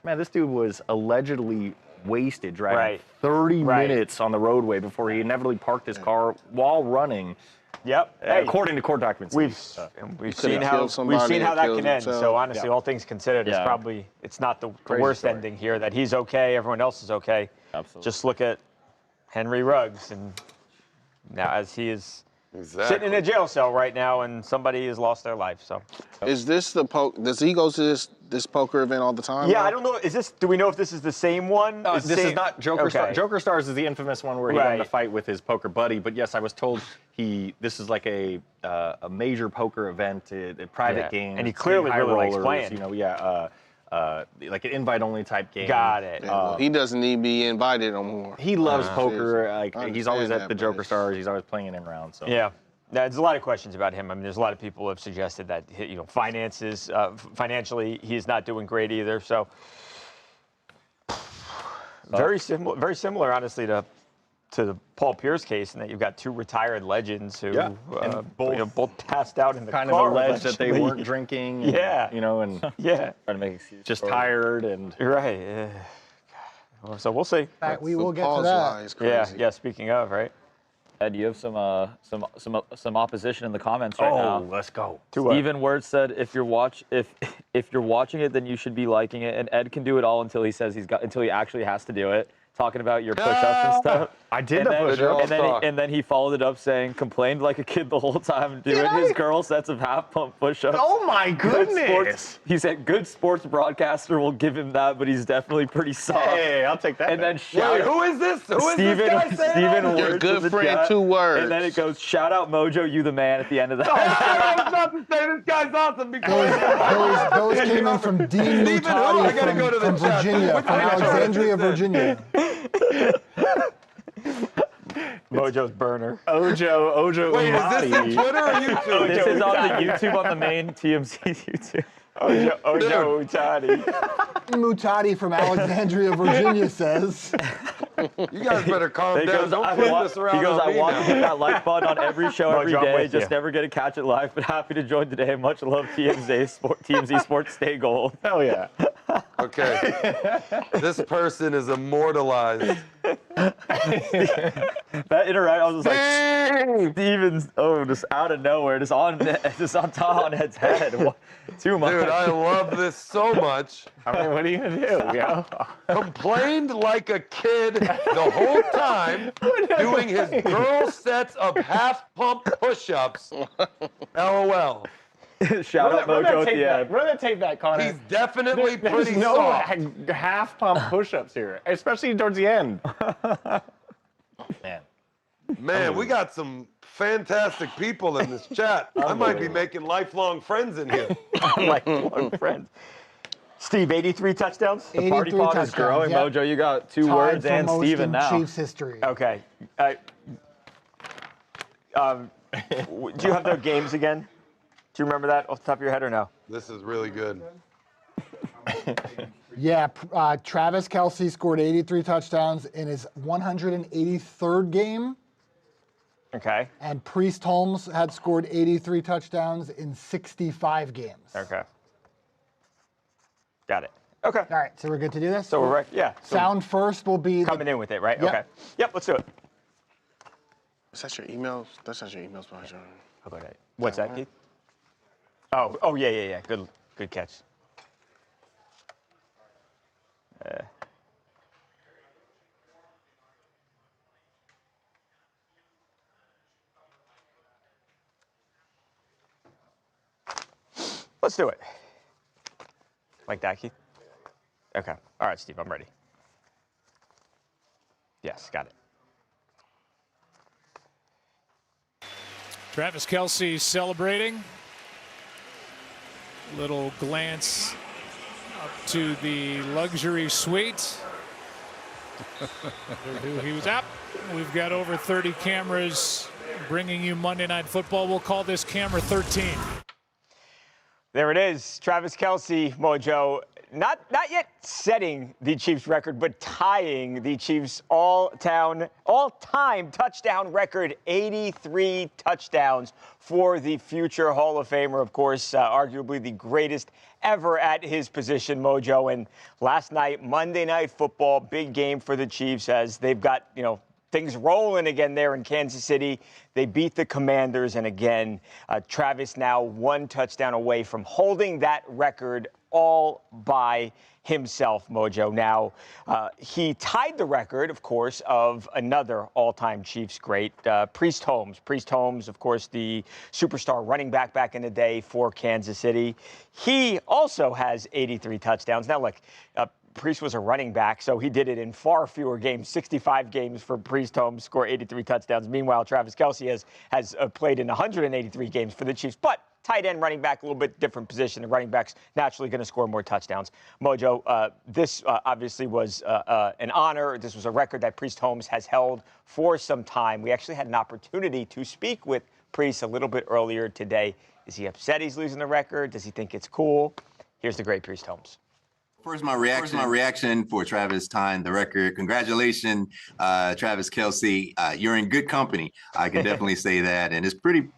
B: Man, this dude was allegedly wasted driving
F: Right.
B: 30
F: Right.
B: minutes on the roadway before he inevitably parked his car while running.
F: Yep. Hey,
B: According to court documents.
F: we've
C: could've
F: seen how
C: killed somebody
F: that
C: or killed
F: can end.
C: himself.
F: So honestly,
B: Yeah.
F: all things considered,
E: Yeah.
F: it's not the
B: Crazy
F: worst
B: story.
F: ending here. That he's okay, everyone else is okay.
E: Absolutely.
F: Just look at Henry Ruggs, and now as he is
D: Exactly.
F: sitting in a jail cell right now, and somebody has lost their life. So
C: Is this the poke? Does he go to this this poker event all the time?
F: Yeah,
C: now?
F: I don't know. Do we know if this is the same one?
B: This is not Joker Stars. Joker Stars is the infamous one where he got in a fight with his poker buddy. But yes, I was told this is like a major poker event, a private game,
F: and he clearly really likes playing.
B: You know, like an invite-only type game.
F: Got it.
C: Yeah, well, he doesn't need to be invited no more.
B: He loves poker. Like he's always at
C: that,
B: the
C: but
B: Joker Stars. He's always playing in rounds. So.
F: Yeah. There's a lot of questions about him. I mean, there's a lot of people who have suggested that, financially, he's not doing great either. So, very similar, honestly, to the Paul Pierce case, in that you've got two retired legends who both passed out in the
B: kind
F: car.
B: Kind of alleged that they weren't drinking. And, and
F: trying
E: to make excuses.
B: Just tired and
F: right. Yeah. So we'll see.
H: We will get to that.
F: Yeah. Speaking of, right.
E: Ed, you have some opposition in the comments right now.
B: Oh, let's go.
E: Steven Wirtz said, if you're watching it, then you should be liking it. And Ed can do it all until he says until he actually has to do it. Talking about your push-ups and stuff.
B: I did the push-ups.
E: And then he followed it up saying, complained like a kid the whole time doing his girl sets of half-pump push-ups.
B: Oh my goodness!
E: He said, good sports broadcaster will give him that, but he's definitely pretty soft.
B: Hey, I'll take that.
E: And then
D: who is this? Who is this guy saying
E: Steven
C: Your
E: Wirtz
C: good friend, 2 words.
E: And then it goes, shout out Mojo, you the man at the end of that.
D: I was about to say this guy's awesome because
H: Those came in from Dean Mutati from Virginia, from Alexandria, Virginia.
F: Mojo's burner.
B: Ojo.
D: Wait, is this in Twitter or YouTube?
E: This is on the YouTube, on the main TMZ YouTube.
F: Ojo Utani.
H: Mutati from Alexandria, Virginia says.
D: You guys better calm down. Don't flip this around.
E: He goes, I want to hit
D: now.
E: that like button on every show every
F: Mojo, I'm
E: day.
F: with
E: Just
F: you.
E: never get to catch it live, but happy to join today. Much love, TMZ Sports. Stay gold.
B: Hell yeah.
D: Okay. This person is immortalized.
E: That interaction, I was just like, Steven's, just out of nowhere, just on Ed's head. Too much.
D: Dude, I love this so much.
B: I mean, what are you gonna do? Yeah.
D: Complained like a kid the whole time, doing his girl sets of half-pump push-ups. LOL.
E: Shout out Mojo at the end.
B: Run that tape back, Connor.
D: He's definitely
B: There's
D: pretty
B: no
D: soft.
B: half-pump push-ups here, especially towards the end.
D: Man, we got some fantastic people in this chat. I might be making lifelong friends in here.
F: Lifelong friends. Steve, 83 touchdowons?
E: The party pot is growing,
H: yep.
E: Mojo. You got 2 words
H: Tied for
E: and
H: most
E: Steven
H: in
E: now.
H: Chiefs history.
F: Okay. Do you have the games again? Do you remember that off the top of your head or no?
D: This is really good.
H: Yeah, Travis Kelce scored 83 touchdowns in his 183rd game.
F: Okay.
H: And Priest Holmes had scored 83 touchdowns in 65 games.
F: Okay. Got it. Okay.
H: All right, so we're good to do this?
F: So we're right. Yeah. So
H: Sound first will be
F: coming in with it, right?
H: Yep.
F: Okay. Yep, let's do it.
C: Is that your emails? That's not your emails, John.
F: How about that? What's that, Keith? Oh, yeah. Good catch. Let's do it. Like that, Keith? Okay. All right, Steve, I'm ready. Yes, got it.
I: Travis Kelce celebrating. Little glance up to the luxury suite. Who he was at. We've got over 30 cameras bringing you Monday Night Football. We'll call this camera 13.
F: There it is, Travis Kelce, Mojo. Not yet setting the Chiefs record, but tying the Chiefs all-time touchdown record, 83 touchdowns for the future Hall of Famer, of course, arguably the greatest ever at his position, Mojo. And last night, Monday Night Football, big game for the Chiefs as they've got, things rolling again there in Kansas City. They beat the Commanders, and again, Travis now 1 touchdown away from holding that record all by himself, Mojo. Now, he tied the record, of course, of another all-time Chiefs great, Priest Holmes. Priest Holmes, of course, the superstar running back in the day for Kansas City. He also has 83 touchdowns. Now, look, Priest was a running back, so he did it in far fewer games, 65 games for Priest Holmes, score 83 touchdowns. Meanwhile, Travis Kelce has played in 183 games for the Chiefs. But tight end, running back, a little bit different position. The running back's naturally going to score more touchdowns. Mojo, this obviously was an honor. This was a record that Priest Holmes has held for some time. We actually had an opportunity to speak with Priest a little bit earlier today. Is he upset he's losing the record? Does he think it's cool? Here's the great Priest Holmes.
G: First, my reaction for Travis tying the record. Congratulations, Travis Kelce. You're in good company. I can definitely say that, and it's pretty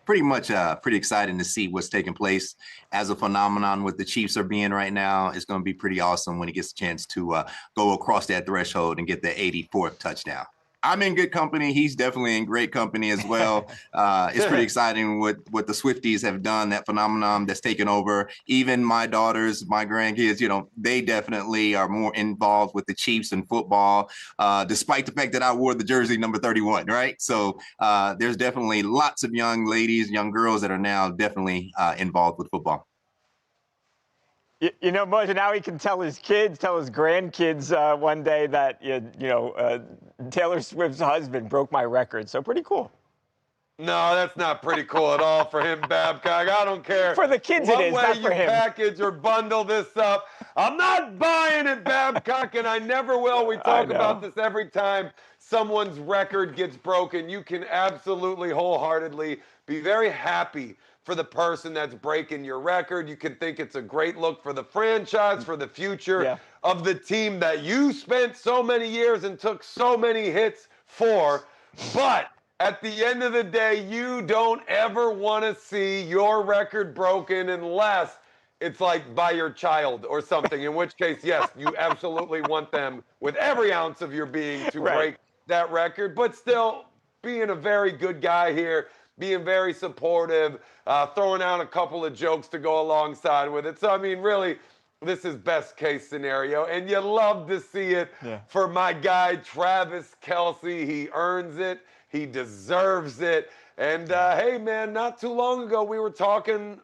G: exciting to see what's taking place as a phenomenon with the Chiefs are being right now. It's going to be pretty awesome when he gets a chance to go across that threshold and get the 84th touchdown. I'm in good company. He's definitely in great company as well. It's pretty exciting what the Swifties have done, that phenomenon that's taken over. Even my daughters, my grandkids, they definitely are more involved with the Chiefs and football, despite the fact that I wore the jersey number 31, right? So there's definitely lots of young ladies, young girls that are now definitely involved with football.
F: Mojo, now he can tell his kids, tell his grandkids one day that, Taylor Swift's husband broke my record. So pretty cool.
D: No, that's not pretty cool at all for him, Babcock. I don't care.
F: For the kids it is, not for him.
D: What way you package or bundle this up. I'm not buying it, Babcock, and I never will. We talk about this every time someone's record gets broken. You can absolutely wholeheartedly be very happy for the person that's breaking your record. You can think it's a great look for the franchise, for the future of the team that you spent so many years and took so many hits for. But at the end of the day, you don't ever want to see your record broken unless it's like by your child or something, in which case, yes, you absolutely want them with every ounce of your being to break that record. But still, being a very good guy here, being very supportive, throwing out a couple of jokes to go alongside with it. So, I mean, really, this is best case scenario. And you love to see it for my guy, Travis Kelce. He earns it. He deserves it. And, hey, man, not too long ago we were talking,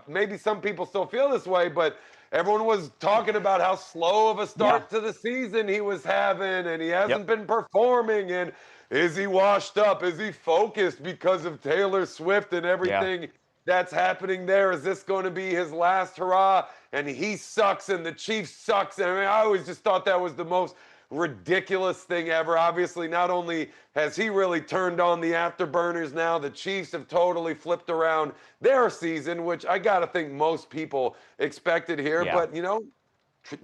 D: maybe some people still feel this way, but everyone was talking about how slow of a start to the season he was having, and he hasn't been performing, and is he washed up? Is he focused because of Taylor Swift and everything that's happening there? Is this going to be his last hurrah? And he sucks and the Chiefs sucks. I mean, I always just thought that was the most ridiculous thing ever. Obviously, not only has he really turned on the afterburners now, the Chiefs have totally flipped around their season, which I got to think most people expected here. But,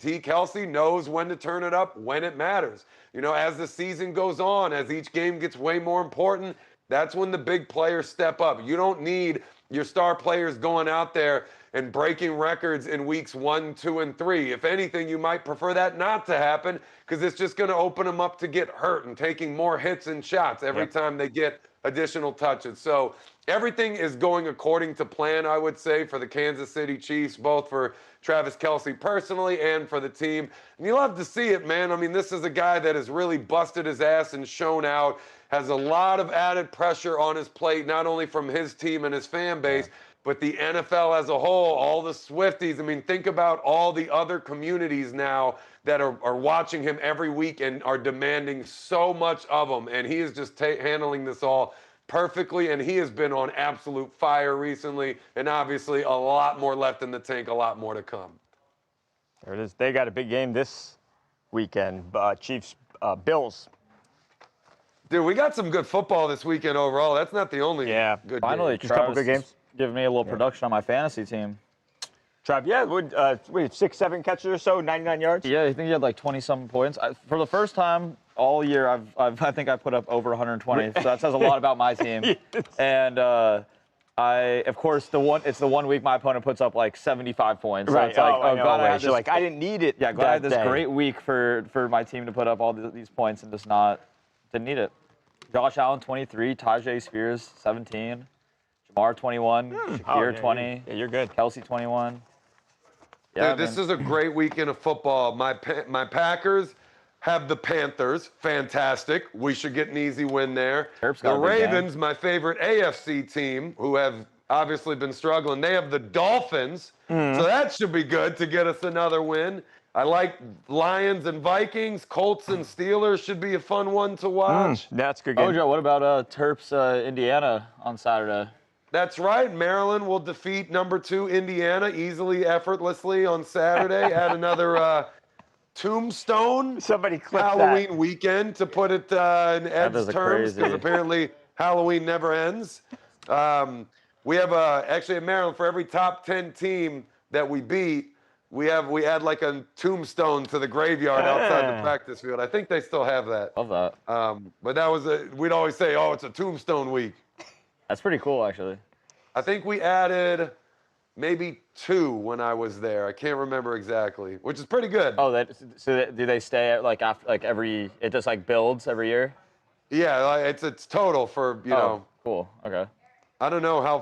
D: T. Kelce knows when to turn it up when it matters. As the season goes on, as each game gets way more important, that's when the big players step up. You don't need your star players going out there and breaking records in weeks 1, 2, and 3. If anything, you might prefer that not to happen because it's just going to open them up to get hurt and taking more hits and shots every time they get additional touches. So everything is going according to plan, I would say, for the Kansas City Chiefs, both for Travis Kelce personally and for the team. And you love to see it, man. I mean, this is a guy that has really busted his ass and shown out, has a lot of added pressure on his plate, not only from his team and his fan base, but the NFL as a whole, all the Swifties. I mean, think about all the other communities now that are watching him every week and are demanding so much of him. And he is just handling this all perfectly, and he has been on absolute fire recently, and obviously a lot more left in the tank, a lot more to come.
F: There it is. They got a big game this weekend. Chiefs, Bills.
D: Dude, we got some good football this weekend overall. That's not the only good
E: Finally,
D: game.
F: Just a couple good games.
E: Give me a little production on my fantasy team.
F: Trav, 6, 7 catches or so, 99 yards?
E: Yeah, I think he had like 20-something points. For the first time all year, I think I put up over 120. So that says a lot about my team. And of course, it's the 1 week my opponent puts up like 75 points. So it's like,
F: I didn't need it.
E: Yeah, glad I had this great week for my team to put up all these points and just didn't need it. Josh Allen 23, Tajay Spears 17, Jamar 21, Shakir 20.
F: Yeah, you're good.
E: Kelsey 21. Yeah,
D: Dude, this is a great weekend of football. My Packers have the Panthers. Fantastic. We should get an easy win there.
E: Terps
D: The
E: got a big game.
D: Ravens, my favorite AFC team, who have obviously been struggling. They have the Dolphins. So that should be good to get us another win. I like Lions and Vikings. Colts and Steelers should be a fun one to watch.
F: That's a good game.
E: Mojo, what about Terps Indiana on Saturday?
D: That's right. Maryland will defeat number 2 Indiana easily, effortlessly on Saturday. Add another Tombstone
F: Somebody clip
D: Halloween weekend to put it in Ed's
E: is a
D: terms, because
E: crazy-
D: apparently Halloween never ends. We have actually in Maryland, for every top 10 team that we beat, we add like a tombstone to the graveyard outside the practice field. I think they still have that.
E: Love that.
D: But that was we'd always say, oh, it's a tombstone week.
E: That's pretty cool, actually.
D: I think we added maybe 2 when I was there. I can't remember exactly, which is pretty good.
E: Oh, do they stay at like after like every? It just like builds every year.
D: Yeah, like, it's total for you know.
E: Cool. Okay.
D: I don't know how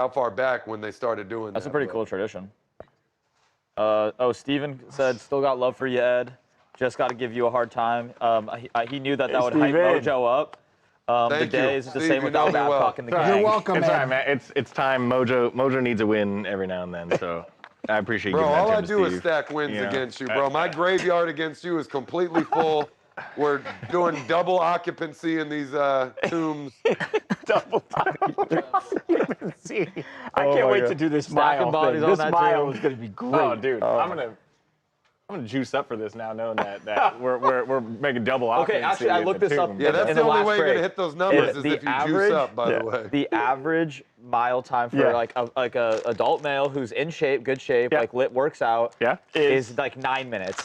D: far back when they started doing
E: That's
D: that.
E: a pretty cool tradition. Steven said, still got love for you, Ed. Just got to give you a hard time. He knew that would hype Mojo up. The
D: Thank
E: day
D: you.
E: is the
D: Steve,
E: same
D: you
E: without
D: know me well.
E: Babcock in the gang.
H: You're welcome,
F: It's all right,
H: man.
F: man. It's time. Mojo needs a win every now and then, so I appreciate you
D: Bro,
F: giving that
D: all
F: to
D: I
F: him,
D: do is
F: Steve.
D: stack wins
F: You know?
D: against you, bro. My graveyard against you is completely full. We're doing double occupancy in these tombs.
F: Double occupancy. I can't wait to do this
E: Stacking
F: mile
E: bodies
F: thing.
E: on
F: This
E: that
F: mile
E: too.
F: is gonna be great. Oh, dude, I'm gonna juice up for this now, knowing that we're making double occupancy.
E: Okay, actually, I
F: at
E: looked
F: the
E: this up.
F: tomb.
D: Yeah, that's
E: in
D: the
E: the
D: only
E: last
D: way you're
E: break.
D: gonna hit those numbers is
E: The
D: if you
E: average-
D: juice up, by the way.
E: The average mile time for
F: Yeah.
E: like a adult male who's in shape, good shape,
F: Yeah.
E: like works out,
F: Yeah.
E: is like 9 minutes.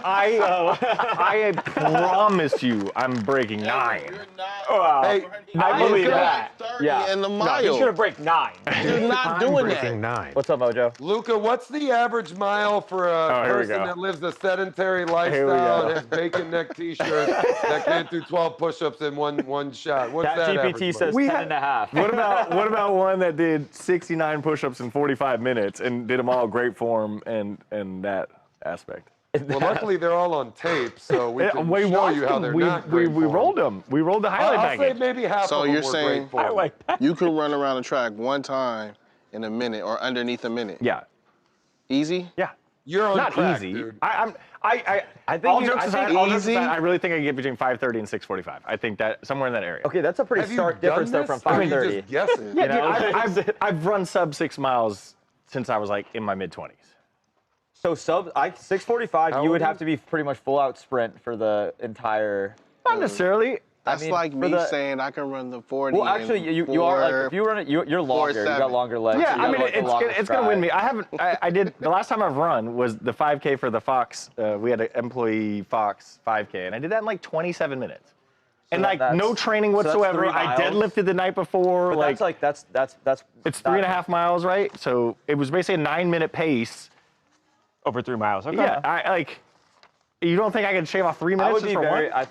F: I promise you, I'm breaking 9.
D: Hey,
F: I believe
C: You're
F: that.
C: like 30
E: Yeah.
C: in the
F: No,
C: mile.
F: he's gonna break 9.
C: You're not doing that.
A: 9.
E: What's up, Mojo?
D: Luca, what's the average mile for a
F: here we
D: person
F: go.
D: that lives a sedentary
F: we
D: lifestyle
F: go.
D: and has bacon neck t-shirts that can't do 12 push-ups in one shot? What's
E: That
D: that
E: GPT
D: average,
E: says
D: buddy?
E: 10 and a half.
F: What about one that did 69 push-ups in 45 minutes and did them all great form and that aspect?
D: Well, luckily they're all on tape, so we can show
F: watched
D: you how
F: them.
D: they're
F: we
D: not
F: we,
D: great
F: we
D: form.
F: rolled them. We rolled the highlight
D: I'll say
F: package.
D: maybe half
C: So
D: of them
C: you're
D: were
C: saying-
D: great form.
F: I like that.
C: You can run around the track one time in a minute or underneath a minute.
F: Yeah.
C: Easy?
F: Yeah.
D: You're on
F: Not
D: track,
F: easy.
D: dude.
F: I think
C: all
F: all
C: jokes aside, easy.
F: I really think I can get between 5:30 and 6:45. I think that somewhere in that area.
E: Okay, that's a pretty
D: Have you
E: stark
D: done
E: difference though
D: this?
E: from
D: Or are you
E: 5:30.
D: just guessing?
F: Yeah,
E: You know?
F: dude, I've run sub 6 miles since I was like in my mid-20s.
E: So 6:45,
D: How
E: you would
D: old
E: have to be pretty much full out sprint for the entire.
F: Not necessarily.
C: That's
E: mean,
C: like
E: for
C: me
E: the-
C: saying I can run the 40.
E: Well, actually,
C: in
E: you are like if
C: four-
E: you run it, you're longer. You got
C: 4.7.
E: longer legs.
F: Yeah,
E: you
F: I
E: got,
F: mean,
E: like, a longer
F: it's gonna win
E: stride.
F: me. I did the last time I've run was the 5K for the Fox. We had an employee Fox 5K, and I did that in like 27 minutes. And like
E: that's-
F: no training
E: so that's
F: whatsoever.
E: 3
F: I
E: miles.
F: deadlifted the night before.
E: But that's
F: It's 3.5 miles, right? So it was basically a 9-minute pace.
J: Over 3 miles. Okay.
F: Yeah, I like. You don't think I can shave off 3
E: I
F: minutes
E: would
F: just
E: be
F: for
E: very.
F: one?
E: I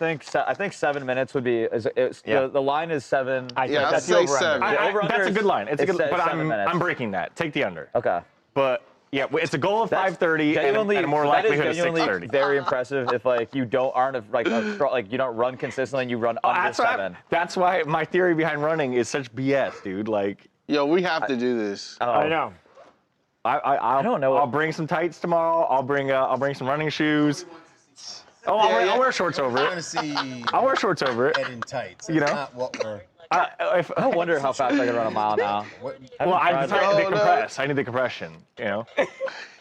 E: think 7 minutes would be. The line is 7.
C: Yeah, I'd
E: that's the
C: say
E: over-under.
C: 7.
E: The over-under
F: That's a
E: is-
F: good line. It's a good, but
E: 7 minutes.
F: I'm breaking that. Take the under.
E: Okay.
F: But yeah, it's a goal of 5:30 and
E: Genuinely,
F: a more
E: that is
F: likelihood of
E: genuinely
F: 6:30.
E: very impressive. If like you aren't like you don't run consistently and you run under 7.
F: That's why my theory behind running is such BS, dude. Like,
C: Yo, we have to do this.
J: I know.
F: I
E: don't know.
F: I'll bring some tights tomorrow. I'll bring some running shoes. Oh, I'll wear shorts over
K: I
F: it.
K: want to see
F: I'll wear shorts over it.
K: Ed in tights.
F: You know?
K: Not what we're.
E: I wonder how fast I can run a mile now.
K: What,
F: Well, I need
C: Oh,
F: the
C: no.
F: compress. I need the compression. You know.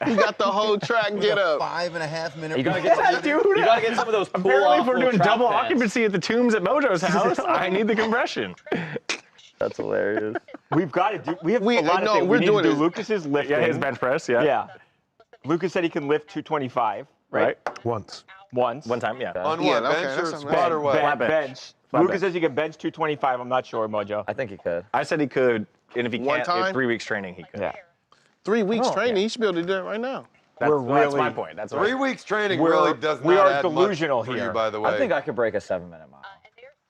C: You got the whole track get up.
K: 5.5 minute.
E: You gotta get some,
F: dude.
E: You gotta get some of those.
F: Apparently, if we're doing
E: track
F: double
E: pants.
F: occupancy at the tombs at Mojo's house, I need the compression.
E: That's hilarious.
J: We've got to do. We have
C: We-
J: a lot
C: no,
J: of things.
C: we're
J: We need to
C: doing
J: do
C: this.
J: Lucas's lifting.
F: Yeah, his bench press. Yeah.
J: Yeah. Lucas said he can lift 225.
F: Right.
A: Once.
J: Once.
F: One time. Yeah.
D: On
C: Yeah,
D: what,
C: okay,
D: bench or
C: that's not
D: squat or what?
F: Flat bench.
J: Bench.
F: Flat
J: Lucas
F: bench.
J: says he can bench 225. I'm not sure, Mojo.
E: I think he could.
F: I said he could, and if he
C: One
F: can't,
C: time?
F: in 3 weeks training, he could.
J: Yeah.
C: 3 weeks
F: Oh,
C: training,
F: yeah.
C: you should be able to do that right now.
F: That's,
J: We're
F: that's
J: really-
F: my point. That's
D: 3
F: right.
D: weeks training
J: We're-
D: really does
J: we
D: not
J: are
D: add
J: delusional
D: much for
J: here.
D: you, by the way.
E: I think I could break a 7-minute mile.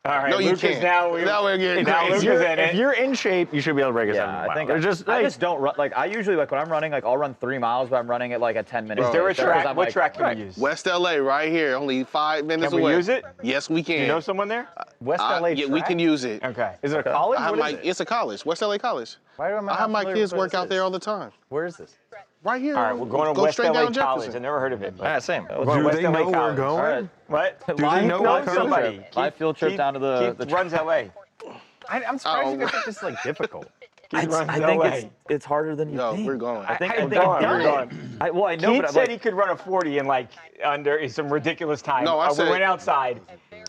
J: All right,
C: No, you
J: Lucas,
C: can't.
J: now
C: we're getting
J: now
C: crazy.
J: Lucas in
B: If
J: it.
B: you're in shape, you should be able to break a 7
E: Yeah,
B: mile.
E: I think
B: There's just,
E: I just don't run. Like I usually like when I'm running, like I'll run 3 miles, but I'm running it like at 10 minutes.
J: Is there a
E: pace, 'cause
J: track?
E: I'm
J: What
E: like,
J: track can we use?
C: West LA, right here, only 5 minutes
J: Can we
C: away.
J: use it?
C: Yes, we can.
J: You know someone there?
B: West LA
C: Yeah, we
B: track?
C: can use it.
J: Okay.
B: Is it a college?
C: I have
B: What is it?
C: it's a college, West LA College.
B: Why am I
C: I have
B: not
C: my
B: familiar
C: kids
B: with what
C: work
B: this
C: out there
B: is?
C: all the time.
B: Where is this?
C: Right here.
J: All right, we're going to
C: Go
J: West
C: straight
J: LA
C: down
J: College.
C: Jefferson.
J: I've never heard of it.
B: Yeah, same.
J: We're going to West
A: they
J: LA
A: know we're
J: College.
A: going?
J: All right. What?
A: Do they know
J: Know
A: we're coming?
J: somebody.
E: Live field trip down to the
J: Keith runs LA.
B: I'm surprised you guys think this is like difficult.
E: I think it's harder than you
C: No,
E: think.
C: we're going.
E: I think
J: We're
E: I've
J: going.
E: done
J: We're
E: it.
J: going.
E: I know,
J: Keith
E: but I'm
J: said
E: like,
J: he could run a 40 in like under some ridiculous time.
C: No, I
J: we
C: said-
J: went outside,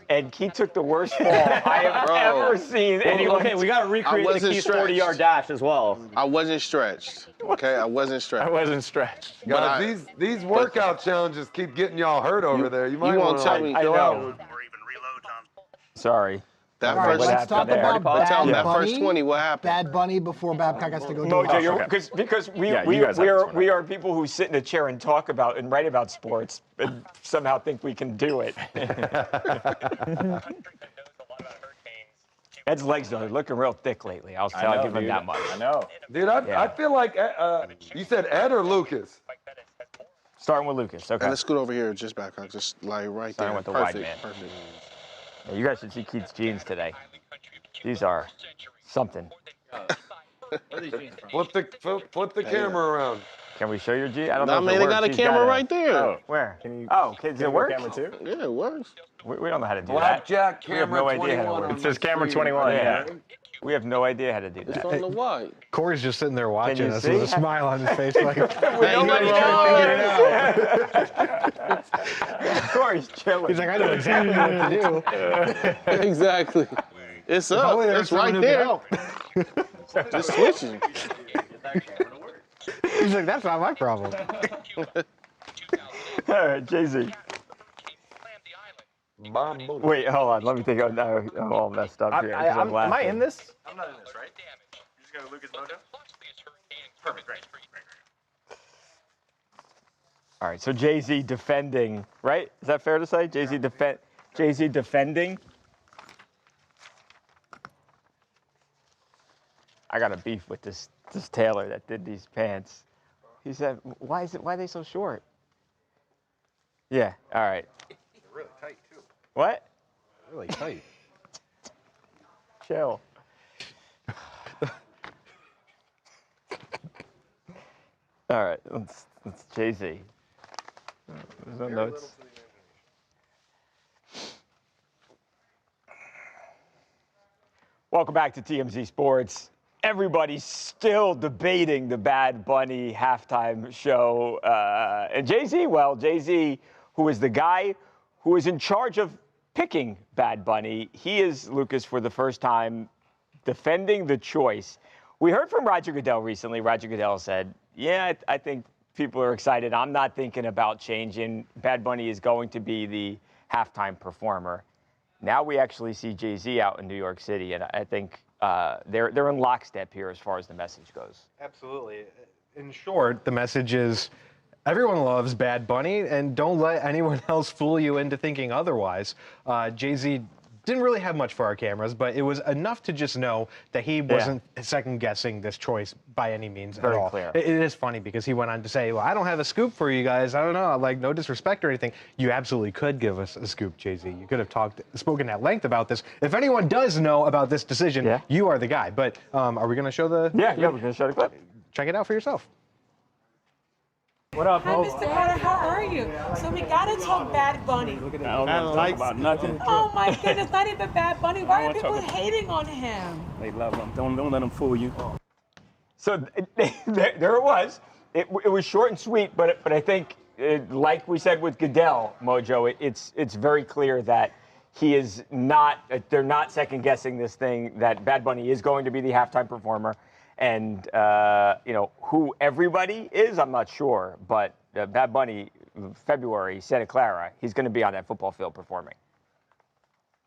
J: and Keith took the worst fall I have
C: Bro.
J: ever seen anyone.
E: okay, we got to recreate the
C: wasn't
E: Keith
C: stretched.
E: 40-yard dash as well.
C: I wasn't stretched. Okay, I wasn't
B: I
C: stretched.
B: wasn't stretched.
C: But
D: Guys, these workout challenges keep getting y'all hurt over there. You might
C: you
D: want
C: won't
D: to
C: tell me.
J: I know. Sorry.
C: That
J: All right,
C: first,
J: what
H: Let's
J: happened
H: talk
J: there?
H: about
C: tell
H: Bad
C: them that
H: Bunny.
C: first 20, what happened?
H: Bad Bunny before Babcock has to go do
J: Mojo,
H: it.
J: you're, because we,
B: Yeah,
J: we,
B: you guys
J: we,
B: have
J: are,
B: this one,
J: we are people who sit in a chair and talk about and write about sports and somehow think we can do it. Ed's legs, though, are looking real thick lately. I'll give him that much.
B: I know.
D: Dude, I feel like you said Ed or Lucas.
J: Starting with Lucas. Okay.
C: And let's scoot over here, just back. Just like right
J: Starting
C: there.
J: with the
C: Perfect.
J: wide man.
C: Perfect.
J: Yeah, you guys should see Keith's jeans today. These are something.
D: Flip the camera around.
J: Can we show your jeans? I don't
C: Nah,
J: know.
C: man,
J: if
C: they
J: it
C: got a
J: works. He's
C: camera
J: got
C: right there.
B: Oh,
J: Where?
B: Can you?
J: Oh, does it work?
B: Camera too?
C: Yeah, it works.
J: We don't know how to do that.
D: Blackjack
J: We have
D: camera
J: no idea how to
D: 21
J: work.
D: on
B: It says
D: my
B: camera
D: screen.
B: 21. Yeah.
J: We have no idea how to do
C: It's
J: that.
C: on the wide.
A: Corey's just sitting there watching
J: you
A: us
J: see?
A: with a smile on his face, like,
J: Nobody knows. Corey's chilling.
A: he's like, I know exactly what to do.
C: Exactly. It's up.
A: Only there's
C: It's right
A: someone who
C: there.
A: can help.
C: Just switching.
A: He's like, that's not my problem.
J: All right, Jay-Z.
D: Bamboo.
J: Wait, hold on. Let me think. I'm all messed up here. 'cause I'm
B: Am I
J: laughing.
B: in this?
L: I'm not in this, right? You just go to Lucas Mojo? Perfect, great.
J: All right, so Jay-Z defending, right? Is that fair to say? Jay-Z defending. I got a beef with this tailor that did these pants. He said, "Why are they so short?" Yeah. All right.
A: They're really tight, too.
J: What?
A: Really tight.
J: Chill. All right, let's Jay-Z. There's no notes. Welcome back to TMZ Sports. Everybody's still debating the Bad Bunny halftime show. And Jay-Z, well, Jay-Z, who is the guy who is in charge of picking Bad Bunny, he is, Lucas, for the first time, defending the choice. We heard from Roger Goodell recently. Roger Goodell said, yeah, I think people are excited. I'm not thinking about changing. Bad Bunny is going to be the halftime performer. Now we actually see Jay-Z out in New York City, and I think they're in lockstep here as far as the message goes.
A: Absolutely. In short, the message is everyone loves Bad Bunny, and don't let anyone else fool you into thinking otherwise. Jay-Z didn't really have much for our cameras, but it was enough to just know that he wasn't second-guessing this choice by any means
J: Very
A: at all.
J: clear.
A: It is funny because he went on to say, well, I don't have a scoop for you guys. I don't know, like, no disrespect or anything. You absolutely could give us a scoop, Jay-Z. You could have spoken at length about this. If anyone does know about this decision, you are the guy. But are we going to show the...
J: Yeah, we're going to show the clip.
A: Check it out for yourself.
J: What up,
M: Hi, Mr. Carter, how are you? So we gotta talk Bad Bunny.
N: I don't like about nothing.
M: Oh my goodness, not even Bad Bunny. Why are people hating on him?
N: They love him. Don't let them fool you.
J: So there it was. It was short and sweet, but I think, like we said with Goodell, Mojo, it's very clear that he is not. They're not second guessing this thing. That Bad Bunny is going to be the halftime performer, and who everybody is, I'm not sure, but Bad Bunny, February, Santa Clara, he's going to be on that football field performing.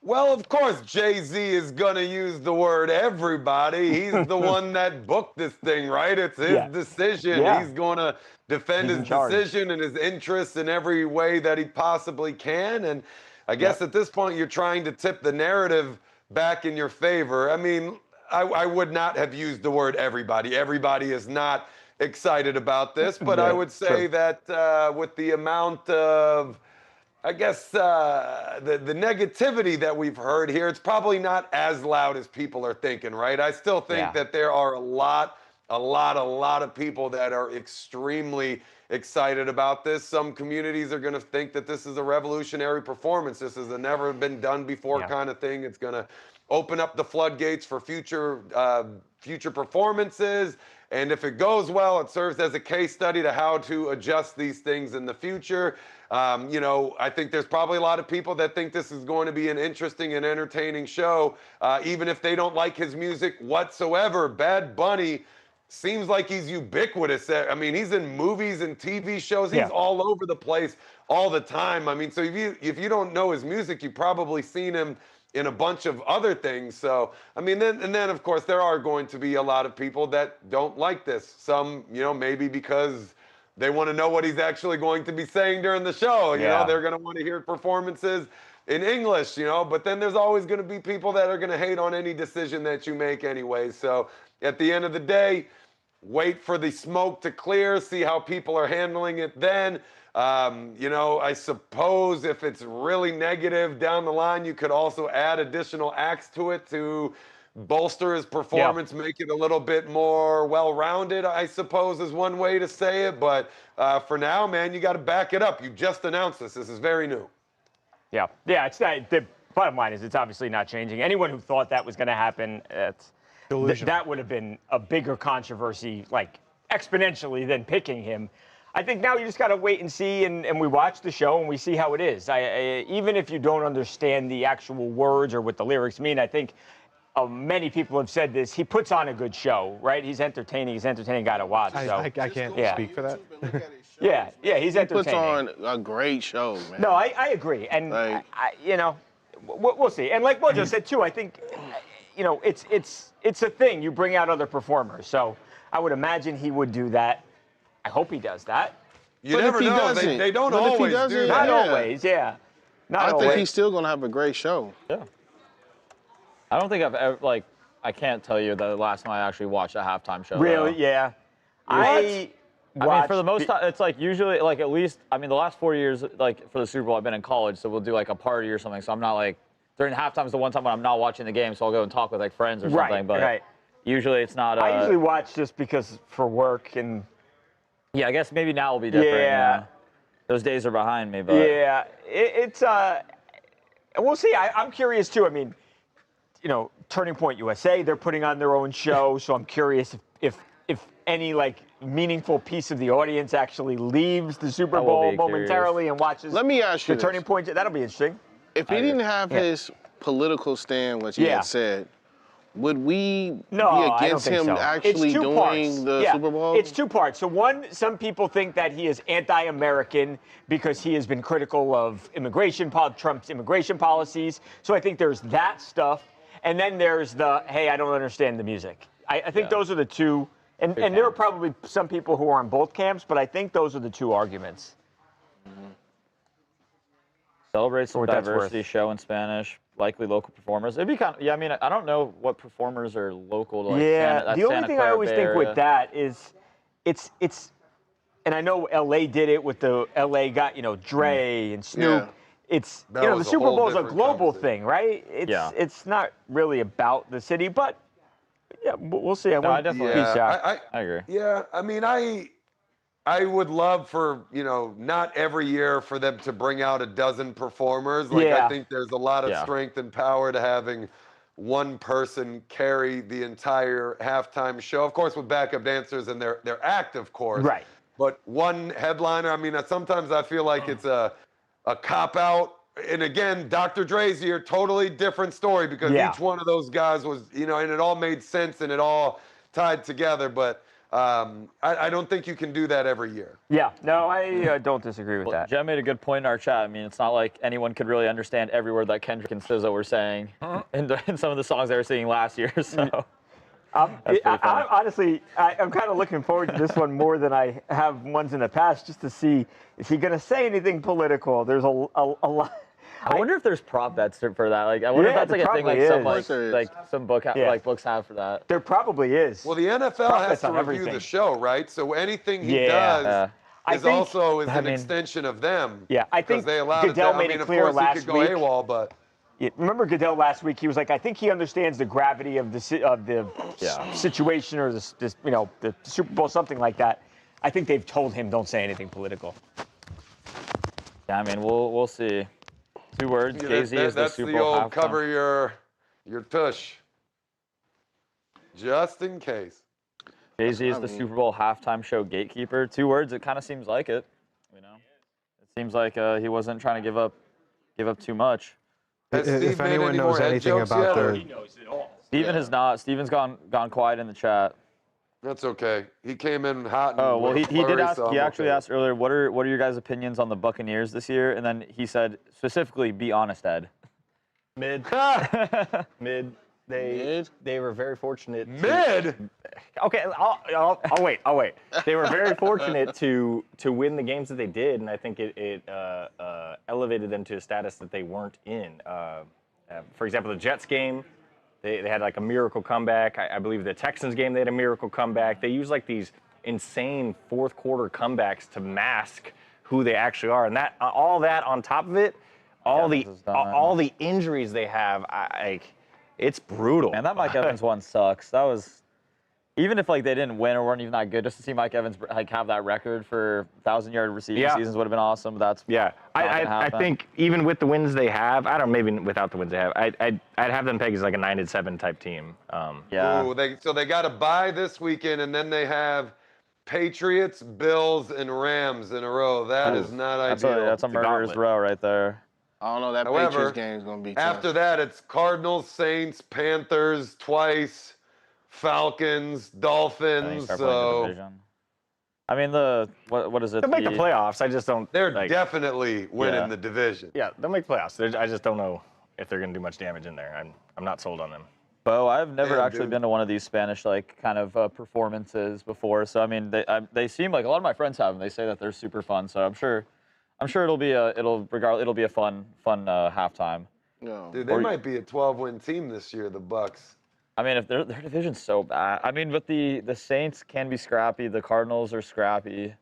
D: Well, of course, Jay-Z is going to use the word everybody. He's the one that booked this thing, right? It's his decision.
J: Yeah.
D: He's going to defend his decision and his interests in every way that he possibly can. And I guess at this point you're trying to tip the narrative back in your favor. I mean, I would not have used the word everybody. Everybody is not excited about this, but I would say that with the amount of, I guess, the negativity that we've heard here, it's probably not as loud as people are thinking, right? I still think that there are a lot of people that are extremely excited about this. Some communities are going to think that this is a revolutionary performance. This is a never been done before kind of thing. It's going to open up the floodgates for future performances. And if it goes well, it serves as a case study to how to adjust these things in the future. You know, I think there's probably a lot of people that think this is going to be an interesting and entertaining show, even if they don't like his music whatsoever. Bad Bunny seems like he's ubiquitous. I mean, he's in movies and TV shows. He's all over the place all the time. I mean, so if you don't know his music, you've probably seen him in a bunch of other things. So, I mean, then of course there are going to be a lot of people that don't like this. Some, you know, maybe because they want to know what he's actually going to be saying during the show. You know, they're going to want to hear performances in English, you know, but then there's always going to be people that are going to hate on any decision that you make anyway. So at the end of the day, wait for the smoke to clear, see how people are handling it then. You know, I suppose if it's really negative down the line, you could also add additional acts to it to bolster his performance, make it a little bit more well-rounded, I suppose is one way to say it. But for now, man, you got to back it up. You just announced this. This is very new.
F: Yeah, it's not, the bottom line is it's obviously not changing. Anyone who thought that was going to happen, that would have been a bigger controversy, like exponentially, than picking him. I think now you just got to wait and see, and we watch the show and we see how it is. Even if you don't understand the actual words or what the lyrics mean, I think many people have said this. He puts on a good show, right? He's entertaining. He's an entertaining guy to watch.
A: I can't speak for that.
F: He's entertaining.
C: He puts on a great show, man.
F: No, I agree. And, you know, we'll see. And like Mojo said, too, I think, you know, it's a thing. You bring out other performers. So I would imagine he would do that. I hope he does that.
D: You never know. They don't always do that.
F: Not always, Not
C: I
F: always.
C: think he's still going to have a great show.
E: Yeah. I don't think I've ever, I can't tell you the last time I actually watched a halftime show.
F: Really? Yeah.
E: I mean, for the most time, it's usually at least, I mean, the last 4 years, for the Super Bowl, I've been in college, so we'll do a party or something. So I'm not during halftime is the one time when I'm not watching the game, so I'll go and talk with friends or something. But usually it's not.
F: I usually watch just because for work and.
E: Yeah, I guess maybe now will be different. Yeah. Those days are behind me, but.
F: Yeah, it's we'll see. I'm curious too. I mean, you know, Turning Point USA, they're putting on their own show, so I'm curious if any meaningful piece of the audience actually leaves the Super Bowl momentarily and watches.
C: Let me ask you
F: the Turning Point. That'll be interesting.
C: If he didn't have his political stand, which he had said, would we be against him actually doing the Super Bowl?
F: It's two parts. So one, some people think that he is anti-American because he has been critical of Trump's immigration policies. So I think there's that stuff. And then there's the, hey, I don't understand the music. I think those are the two. And there are probably some people who are on both camps, but I think those are the two arguments.
E: Celebrate some diversity show in Spanish. Likely local performers. It'd be kind of, I mean, I don't know what performers are local to
F: the only thing I always think with that is it's and I know LA did it with the LA got, Dre and Snoop. It's the Super Bowl is a global thing, right? It's not really about the city, but we'll see.
E: I definitely
D: I
E: agree.
D: Yeah, I mean, I would love for, not every year for them to bring out a dozen performers. I think there's a lot of strength and power to having one person carry the entire halftime show. Of course, with backup dancers and their act, of course.
F: Right.
D: But one headliner, I mean, sometimes I feel like it's a cop-out. And again, Dr. Dre's here, totally different story because each one of those guys was, and it all made sense and it all tied together. But I don't think you can do that every year.
F: Yeah, no, I don't disagree with that.
E: Jen made a good point in our chat. I mean, it's not like anyone could really understand every word that Kendrick and SZA were saying in some of the songs they were singing last year. So,
F: honestly, I'm kind of looking forward to this one more than I have ones in the past, just to see, is he going to say anything political? There's a lot.
E: I wonder if there's prop bets for that. Like, I wonder if that's like a thing like some books have for that.
F: There probably is.
D: Well, the NFL has to review the show, right? So anything he does is also an extension of them.
F: Yeah, I think
D: they allowed
F: Goodell
D: it.
F: made
D: I mean,
F: it clear
D: of course,
F: last
D: he could go
F: week.
D: AWOL, but
F: Remember Goodell last week? He was like, I think he understands the gravity of the situation or the Super Bowl, something like that. I think they've told him don't say anything political.
E: Yeah, I mean, we'll see. 2 words. Jay-Z is the Super Bowl
D: That's the old
E: halftime.
D: cover your tush, just in case.
E: Jay-Z is the Super Bowl halftime show gatekeeper. 2 words. It kind of seems like it. You know, it seems like he wasn't trying to give up too much.
A: If anyone knows anything about
E: Steven has not. Steven's gone quiet in the chat.
D: That's okay. He came in hot. And
E: Oh well, he did ask.
D: so
E: He actually
D: okay.
E: asked earlier, what are your guys' opinions on the Buccaneers this year? And then he said specifically, be honest, Ed.
B: Mid. Mid. They were very fortunate. Okay, I'll wait. They were very fortunate to win the games that they did, and I think it elevated them to a status that they weren't in. For example, the Jets game, they had like a miracle comeback. I believe the Texans game, they had a miracle comeback. They use like these insane fourth quarter comebacks to mask who they actually are, and that all that on top of it, all the injuries they have, it's brutal.
E: Man, that Mike Evans one sucks. That was, even if like they didn't win or weren't even that good, just to see Mike Evans like have that record for 1,000-yard receiving seasons would have been awesome. That's
B: I think even with the wins they have, I don't know, maybe without the wins they have, I'd have them pegged as like a 9-7 type team.
D: Ooh, so they got to bye this weekend, and then they have Patriots, Bills, and Rams in a row. That is not ideal.
E: That's a murderer's row right there.
C: I don't know. That
D: However,
C: Patriots game is going to be tough.
D: After that, it's Cardinals, Saints, Panthers twice, Falcons, Dolphins. So
E: I mean, what is it?
B: They'll make the playoffs. I just don't.
D: They're definitely winning the division.
B: Yeah, they'll make playoffs. I just don't know if they're going to do much damage in there. I'm not sold on them.
E: Bo, I've never actually been to one of these Spanish kind of performances before. So I mean, they seem like a lot of my friends have them. They say that they're super fun. So I'm sure it'll be a fun halftime.
C: No.
D: Dude, they might be a 12-win team this year, the Bucks.
E: I mean, if their division's so bad. I mean, but the Saints can be scrappy. The Cardinals are scrappy.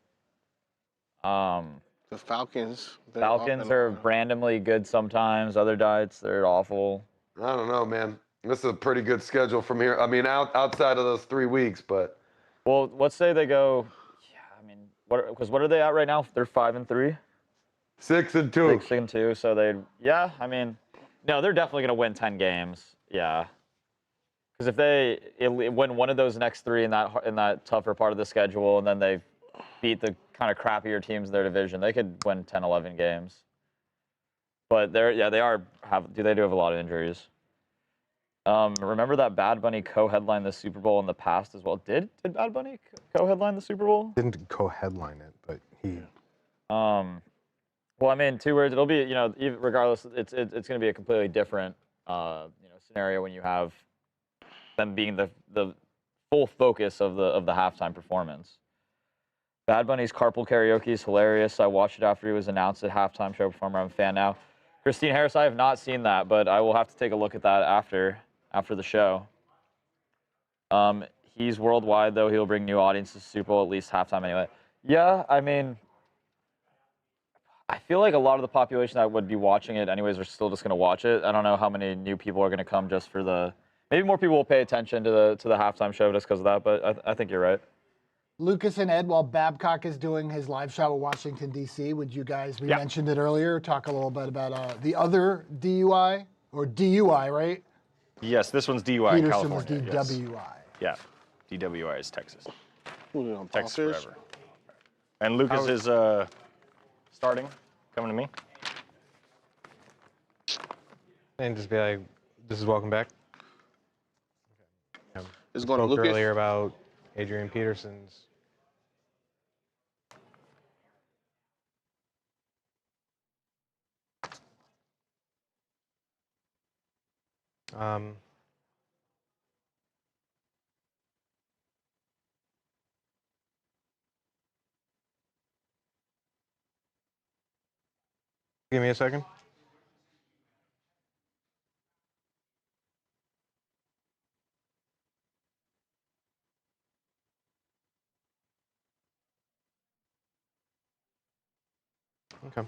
C: The Falcons.
E: Falcons are randomly good sometimes. Other nights they're awful.
D: I don't know, man. This is a pretty good schedule from here. I mean, outside of those 3 weeks, but.
E: Well, let's say they go. Yeah, I mean, what are they at right now? They're 5-3.
D: 6-2.
E: 6-2. So I mean, no, they're definitely gonna win 10 games. Yeah. Because if they win one of those next 3 in that tougher part of the schedule, and then they beat the kind of crappier teams in their division, they could win 10, 11 games. But they do have a lot of injuries. Remember that Bad Bunny co-headlined the Super Bowl in the past as well? Did Bad Bunny co-headline the Super Bowl?
A: Didn't co-headline it, but he.
E: Well, I mean, 2 words. It'll be regardless. It's going to be a completely different scenario when you have them being the full focus of the halftime performance. Bad Bunny's carpool karaoke is hilarious. I watched it after he was announced at halftime show performer. I'm a fan now. Christine Harris, I have not seen that, but I will have to take a look at that after the show. He's worldwide, though. He'll bring new audiences to Super Bowl at least halftime anyway. Yeah, I mean, I feel like a lot of the population that would be watching it anyways are still just going to watch it. I don't know how many new people are going to come just for the. Maybe more people will pay attention to the halftime show just because of that, but I think you're right.
H: Lucas and Ed, while Babcock is doing his live shot with Washington, D.C., would you guys, we mentioned it earlier, talk a little bit about the other DUI, or DUI, right?
B: Yes, this one's DUI in
H: Peterson was
B: California.
H: DWI.
B: Yes. Yeah, DWI is Texas.
C: Texas
B: forever. And Lucas is starting, coming to me.
A: And just be like, this is welcome back. Okay.
C: It's going to
A: spoke
C: Lucas.
A: earlier about Adrian Peterson's. Give me a second. Okay.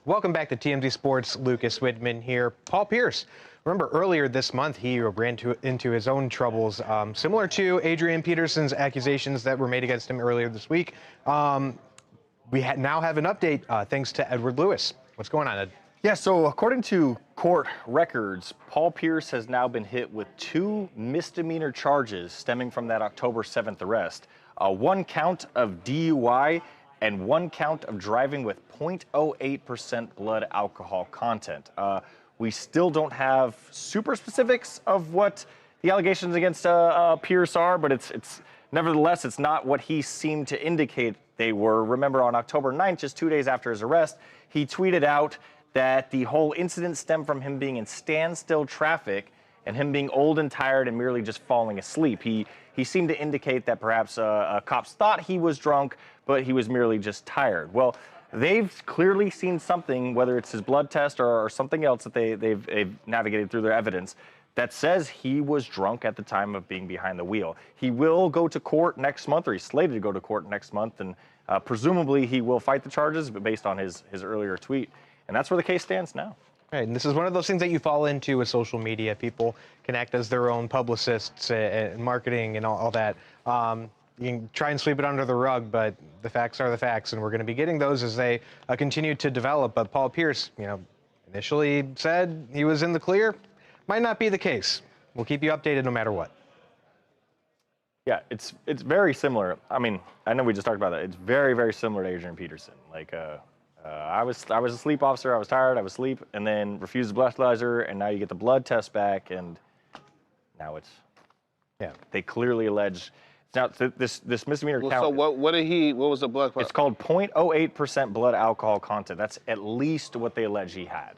A: Welcome back to TMZ Sports. Lucas Widman here. Paul Pierce. Remember earlier this month, he ran into his own troubles, similar to Adrian Peterson's accusations that were made against him earlier this week. We now have an update thanks to Edward Lewis. What's going on, Ed?
B: Yeah, so according to court records, Paul Pierce has now been hit with 2 misdemeanor charges stemming from that October 7th arrest. 1 count of DUI and 1 count of driving with 0.08% blood alcohol content. We still don't have super specifics of what the allegations against Pierce are, but it's nevertheless, it's not what he seemed to indicate they were. Remember, on October 9th, just 2 days after his arrest, he tweeted out that the whole incident stemmed from him being in standstill traffic and him being old and tired and merely just falling asleep. He seemed to indicate that perhaps cops thought he was drunk, but he was merely just tired. Well, they've clearly seen something, whether it's his blood test or something else that they've navigated through their evidence, that says he was drunk at the time of being behind the wheel. He will go to court next month, or he's slated to go to court next month, and presumably he will fight the charges, but based on his earlier tweet. And that's where the case stands now.
A: Right, and this is one of those things that you fall into with social media. People can act as their own publicists and marketing and all that. You can try and sweep it under the rug, but the facts are the facts, and we're going to be getting those as they continue to develop. But Paul Pierce, initially said he was in the clear. Might not be the case. We'll keep you updated no matter what.
B: Yeah, it's very similar. I mean, I know we just talked about that. It's very, very similar to Adrian Peterson. Like, I was a sleep officer. I was tired. I was asleep, and then refused the breathalyzer, and now you get the blood test back, and now it's. Yeah. They clearly allege. Now this misdemeanor count.
C: So what was the blood?
B: It's called 0.08% blood alcohol content. That's at least what they allege he had.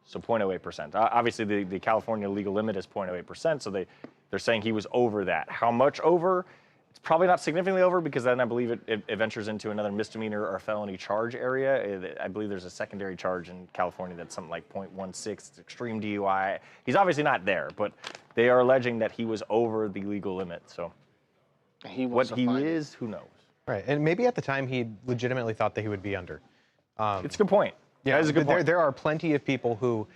B: So 0.08%. Obviously, the California legal limit is 0.08%. So they're saying he was over that. How much over? It's probably not significantly over, because then I believe it ventures into another misdemeanor or felony charge area. I believe there's a secondary charge in California that's something like 0.16. It's extreme DUI. He's obviously not there, but they are alleging that he was over the legal limit. So what he is, who knows?
A: Right, and maybe at the time he legitimately thought that he would be under.
B: It's a good point.
A: Yeah,
B: that is a good point.
A: There are plenty of people who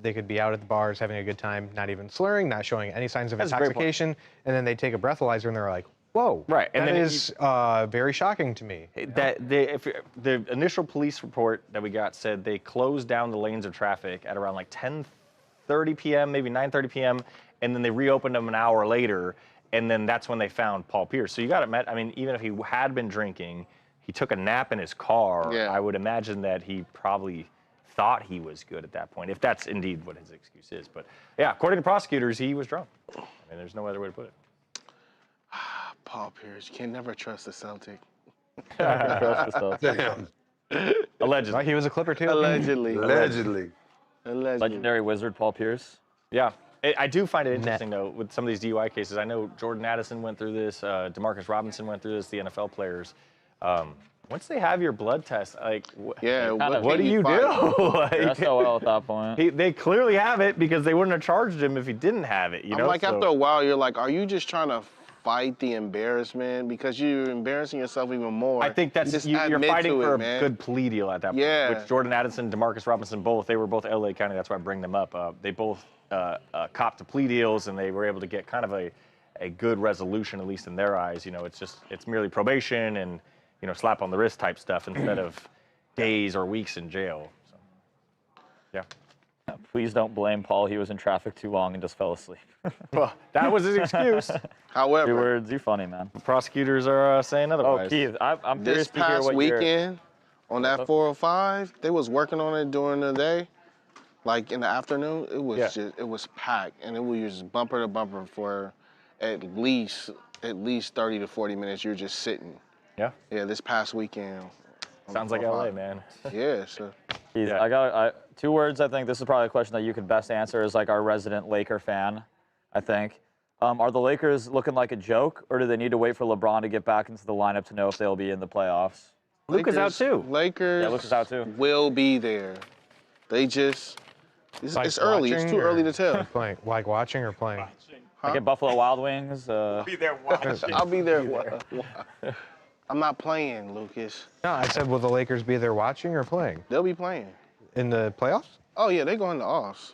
A: they could be out at the bars having a good time, not even slurring, not showing any signs of intoxication, and then they take a breathalyzer and they're like, whoa,
B: right. And
A: that is very shocking to me.
B: The initial police report that we got said they closed down the lanes of traffic at around like 10:30 p.m., maybe 9:30 p.m., and then they reopened them an hour later, and then that's when they found Paul Pierce. So you got to admit, I mean, even if he had been drinking, he took a nap in his car. Yeah. I would imagine that he probably thought he was good at that point, if that's indeed what his excuse is. But yeah, according to prosecutors, he was drunk. I mean, there's no other way to put it.
C: Paul Pierce, you can never trust the Celtic.
D: Damn.
B: Allegedly.
A: Well, he was a Clipper too.
C: Allegedly.
E: Legendary wizard Paul Pierce.
B: Yeah. I do find it interesting, though, with some of these DUI cases. I know Jordan Addison went through this. Demarcus Robinson went through this, the NFL players. Once they have your blood test, like, what do you do?
E: Like, SOL at that point.
B: They clearly have it, because they wouldn't have charged him if he didn't have it. You know?
C: Like, after a while, you're like, are you just trying to fight the embarrassment, because you're embarrassing yourself even more?
B: I think that's you're fighting for a good plea deal at that point. Yeah. Which Jordan Addison, Demarcus Robinson, they were both LA County. That's why I bring them up. They both copped to plea deals, and they were able to get kind of a good resolution, at least in their eyes. You know, it's merely probation and, slap on the wrist type stuff instead of days or weeks in jail. So, yeah.
E: Please don't blame Paul. He was in traffic too long and just fell asleep.
B: Well, that was his excuse.
C: However,
E: 2 words, you're funny, man.
B: The prosecutors are saying otherwise.
E: Oh, Keith, I'm curious
C: this
E: to hear what
C: past weekend on that 405, they was working on it during the day. Like in the afternoon, it was it was packed, and it was just bumper to bumper for at least 30 to 40 minutes. You're just sitting.
B: Yeah.
C: Yeah. This past weekend.
B: Sounds like LA, man.
C: Yeah. So.
E: Keith, I got 2 words. I think this is probably a question that you could best answer as like our resident Laker fan. I think. Are the Lakers looking like a joke, or do they need to wait for LeBron to get back into the lineup to know if they'll be in the playoffs?
B: Luka's out too.
C: Lakers
E: Luka's out too.
C: Will be there. They just It's early. It's too early to tell.
A: Playing, like watching or playing?
E: Like at Buffalo Wild Wings.
L: Be there watching.
C: I'll be there. I'm not playing, Lucas.
A: No, I said, will the Lakers be there watching or playing?
C: They'll be playing.
A: In the playoffs?
C: Oh, yeah, they're going to offs.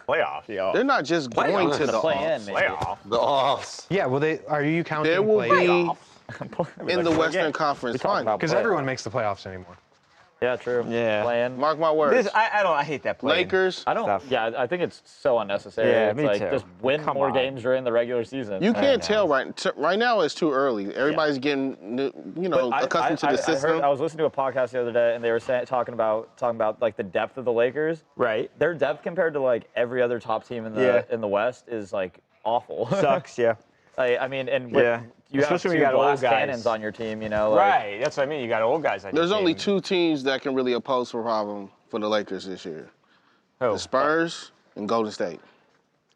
B: Playoffs, yeah.
C: They're not just going to the offs.
B: Playoffs.
D: The offs.
A: Yeah, well, are you counting
C: There will
A: playoffs?
C: be in the Western Conference Final.
A: Because everyone makes the playoffs anymore.
E: Yeah, true.
J: Yeah.
E: Playing.
C: Mark my words.
J: I hate that play.
C: Lakers.
E: I don't. Yeah, I think it's so unnecessary.
J: Yeah,
E: it's
J: me
E: like
J: too.
E: just win
J: Come
E: more
J: on.
E: games during the regular season.
C: You can't tell right now. It's too early. Everybody's getting accustomed to the system.
E: I was listening to a podcast the other day, and they were talking about like the depth of the Lakers.
J: Right.
E: Their depth compared to like every other top team in the West is like awful.
J: Sucks. Yeah.
E: I mean, and you
J: Especially when
E: have
J: you
E: two
J: got
E: glass
J: old guys.
E: cannons on your team. You know. Like,
J: Right. That's what I mean. You got old guys on your
C: There's
J: team.
C: only two teams that can really pose a problem for the Lakers this year: the Spurs and Golden State.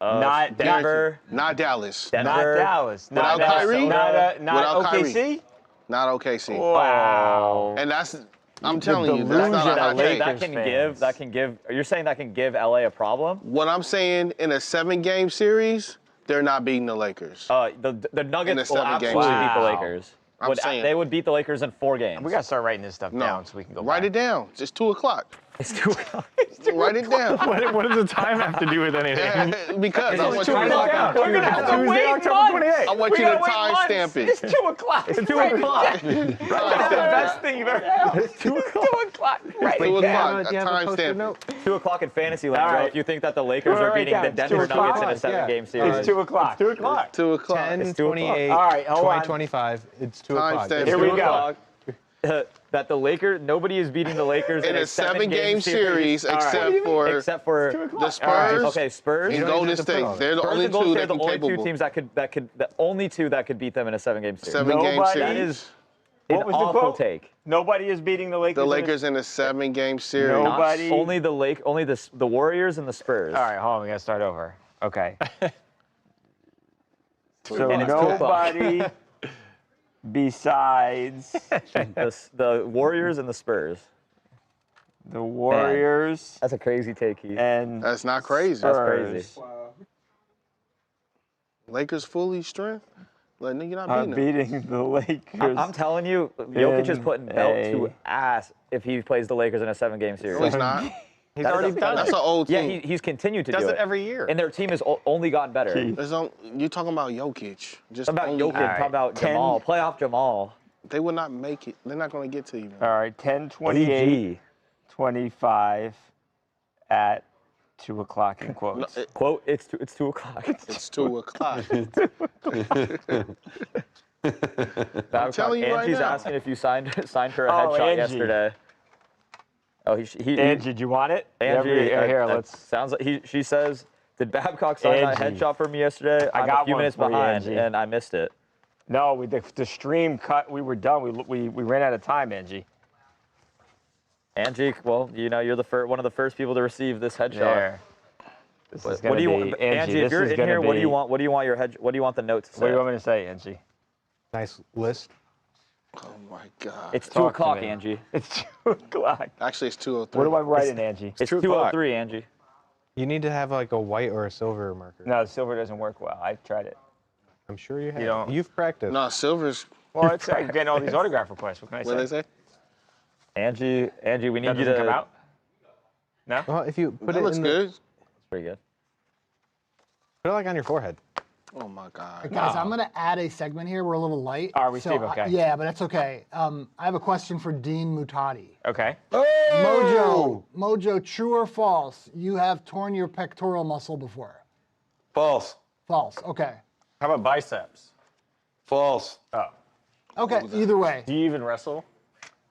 J: Not Denver.
C: Not Dallas.
E: Denver.
J: Not Dallas.
C: Without
J: Not
C: Kyrie?
J: Not
C: Without
J: OKC.
C: Kyrie. Not OKC.
J: Wow.
C: And I'm telling you, that's not a
J: delusion
C: hot
J: of
C: take.
E: That can give. You're saying that can give LA a problem?
C: What I'm saying, in a 7-game series, they're not beating the Lakers.
E: The Nuggets will
C: 7-game
E: absolutely
C: series.
E: beat the Lakers.
C: I'm saying.
E: They would beat the Lakers in 4 games.
J: We got to start writing this stuff
C: No.
J: down so we can go
C: Write
J: back.
C: it down. It's 2 o'clock.
E: It's 2 o'clock.
C: Write it down.
B: What does the time have to do with anything?
C: Because I want you
J: We're
C: to
J: going to have to wait
B: October 28th.
C: I want you to timestamp it.
J: It's 2 o'clock. It's 2 o'clock. That's the best thing you've ever done. It's 2 o'clock. Right.
C: 2 o'clock.
A: Do you have a post-it
C: Timestamp
A: note?
E: 2 o'clock in fantasy land,
J: All
E: Joe,
J: right.
E: if you think that the Lakers
J: We're
E: are
J: right
E: beating
J: down.
E: the
J: It's
E: Denver
J: 2
E: Nuggets in a
J: o'clock.
E: 7-game series.
J: It's 2 o'clock. 2 o'clock.
C: 2 o'clock.
A: 10, 28,
J: All right, hold on.
A: 2025. It's 2 o'clock.
C: Timestamp.
J: Here we
C: 2
J: go.
C: o'clock.
E: That the Lakers, nobody is beating the Lakers
C: In a 7-game series,
J: All right.
C: except for the Spurs
E: Okay, Spurs.
C: and Golden State. They're the
E: Spurs
C: only
E: and Golden
C: two
E: State are
C: that
E: the
C: can
E: only two
C: capable.
E: teams the only two that could beat them in a 7-game series.
C: 7-game
J: Nobody-
E: That
C: series.
E: is an
J: What was the
E: awful
J: quote?
E: take.
J: Nobody is beating the Lakers.
C: The Lakers in a 7-game series.
J: No.
E: Not
J: Nobody-
E: only the Warriors and the Spurs.
J: All right, hold on. We got to start over. Okay. So
E: And it's 2 o'clock.
J: nobody besides
E: The Warriors and the Spurs.
J: the Warriors
E: That's a crazy take, Heath.
J: and
C: That's not crazy.
E: That's crazy.
J: Spurs
C: Lakers fully strength. Like, nigga, you're not
J: are
C: beating them.
J: beating the Lakers.
E: I'm telling you, Jokic is
J: in
E: putting belt to
J: a-
E: ass if he plays the Lakers in a 7-game series.
C: No, he's not.
B: He's
E: That is
B: already
E: a-
B: done
C: That's
B: it.
C: an old
E: Yeah,
C: team.
E: he's continued to
B: Does
E: do
B: it every year.
E: And their team has only gotten better.
C: You talking about Jokic? Just
E: Talk about
C: only-
E: Jokic,
J: right.
E: talk about
J: 10
E: Jamal, playoff Jamal.
C: They will not make it. They're not going to get to you.
J: All right, 10, 28, 25 at 2 o'clock in quotes.
E: Quote, it's 2 o'clock.
C: It's 2 o'clock.
E: I'm
C: telling you right
E: Angie's
C: now.
E: asking if you signed her a
J: Oh,
E: headshot
J: Angie.
E: yesterday. Oh,
J: Angie, do you want it?
E: Angie,
J: Here,
E: that
J: let's.
E: sounds like she says, did Babcock sign that
J: Angie.
E: headshot for me yesterday?
J: I
E: I'm
J: got
E: a few
J: one
E: minutes
J: for you,
E: behind,
J: Angie.
E: and I missed it.
J: No, the stream cut. We were done. We ran out of time, Angie.
E: Angie, well, you know, you're one of the first people to receive this headshot.
J: There. This is
E: What do you
J: gonna
E: want,
J: be-
E: Angie? If
J: this
E: you're
J: is
E: in
J: gonna
E: here, what do you
J: be-
E: want? What do you want What do you want the note to say?
J: What do you want me to say, Angie?
A: Nice list.
C: Oh my God.
E: It's 2
J: Talk to
E: o'clock,
J: me.
E: Angie.
J: It's 2 o'clock.
C: Actually, it's 2:03.
J: What do I write in, Angie?
E: It's
B: 2 o'clock.
E: 2:03, Angie.
A: You need to have like a white or a silver marker.
J: No, silver doesn't work well. I tried it.
A: I'm sure you have.
J: don't-
A: You've practiced.
C: No, Silver's.
J: Well, it's like getting all these autograph requests. What can I
C: What they
J: say?
C: say?
E: Angie, we need
J: That
E: you
J: doesn't
E: to
J: come out? No?
A: Well, if you put
C: That
A: it
C: looks
A: in
C: good.
E: It's pretty good.
A: put it like on your forehead.
C: Oh my God.
H: Guys, I'm going to add a segment here. We're a little light.
J: Are we, Steve? Okay.
H: Yeah, but that's okay. I have a question for Dean Mutati.
J: Okay.
H: Mojo, true or false? You have torn your pectoral muscle before.
D: False.
H: False. Okay.
B: How about biceps?
D: False.
B: Oh.
H: Okay. Either way.
J: Do you even wrestle?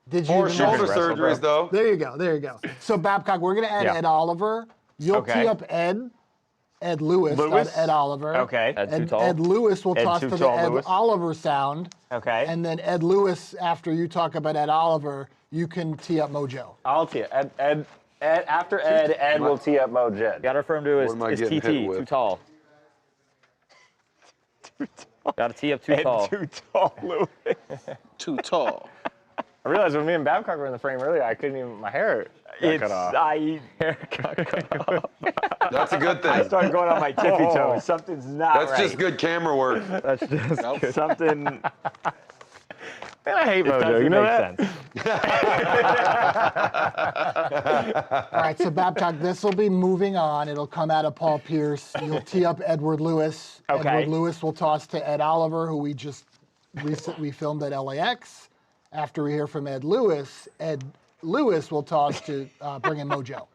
H: Did you?
D: More
H: even
D: shoulder
H: wrestle?
D: surgeries, though.
H: There you go. There you go. So Babcock, we're going to add
J: Yeah.
H: Ed Oliver. You'll
J: Okay.
H: tee up Ed Lewis,
J: Lewis?
H: Ed Oliver.
J: Okay.
E: Ed Too
H: And
E: Tall.
H: Ed Lewis will
J: Ed
H: toss
J: Too
H: to the
J: Tall
H: Ed
J: Lewis.
H: Oliver sound.
J: Okay.
H: And then Ed Lewis, after you talk about Ed Oliver, you can tee up Mojo.
B: I'll tee it. Ed, after Ed will tee up Mo Jed.
E: Got to refer him to
D: What am I
E: his
D: getting
E: TT,
D: hit with?
E: too tall. Got to tee up too tall.
J: Too tall, Louis.
C: Too tall.
B: I realized when me and Babcock were in the frame earlier, I couldn't even, my hair, cut off.
D: That's a good thing.
F: I started going on my tippy toes. Something's not
D: That's
F: right.
D: just good camera work.
F: That's just good. Something.
B: Man, I hate Mojo.
F: Doesn't
B: You know
F: make
B: that?
F: sense.
H: All right, so Babcock, this will be moving on. It'll come out of Paul Pierce. You'll tee up Edward Lewis.
F: Okay.
H: Edward Lewis will toss to Ed Oliver, who we just recently filmed at LAX. After we hear from Ed Lewis will toss to bring in Mojo.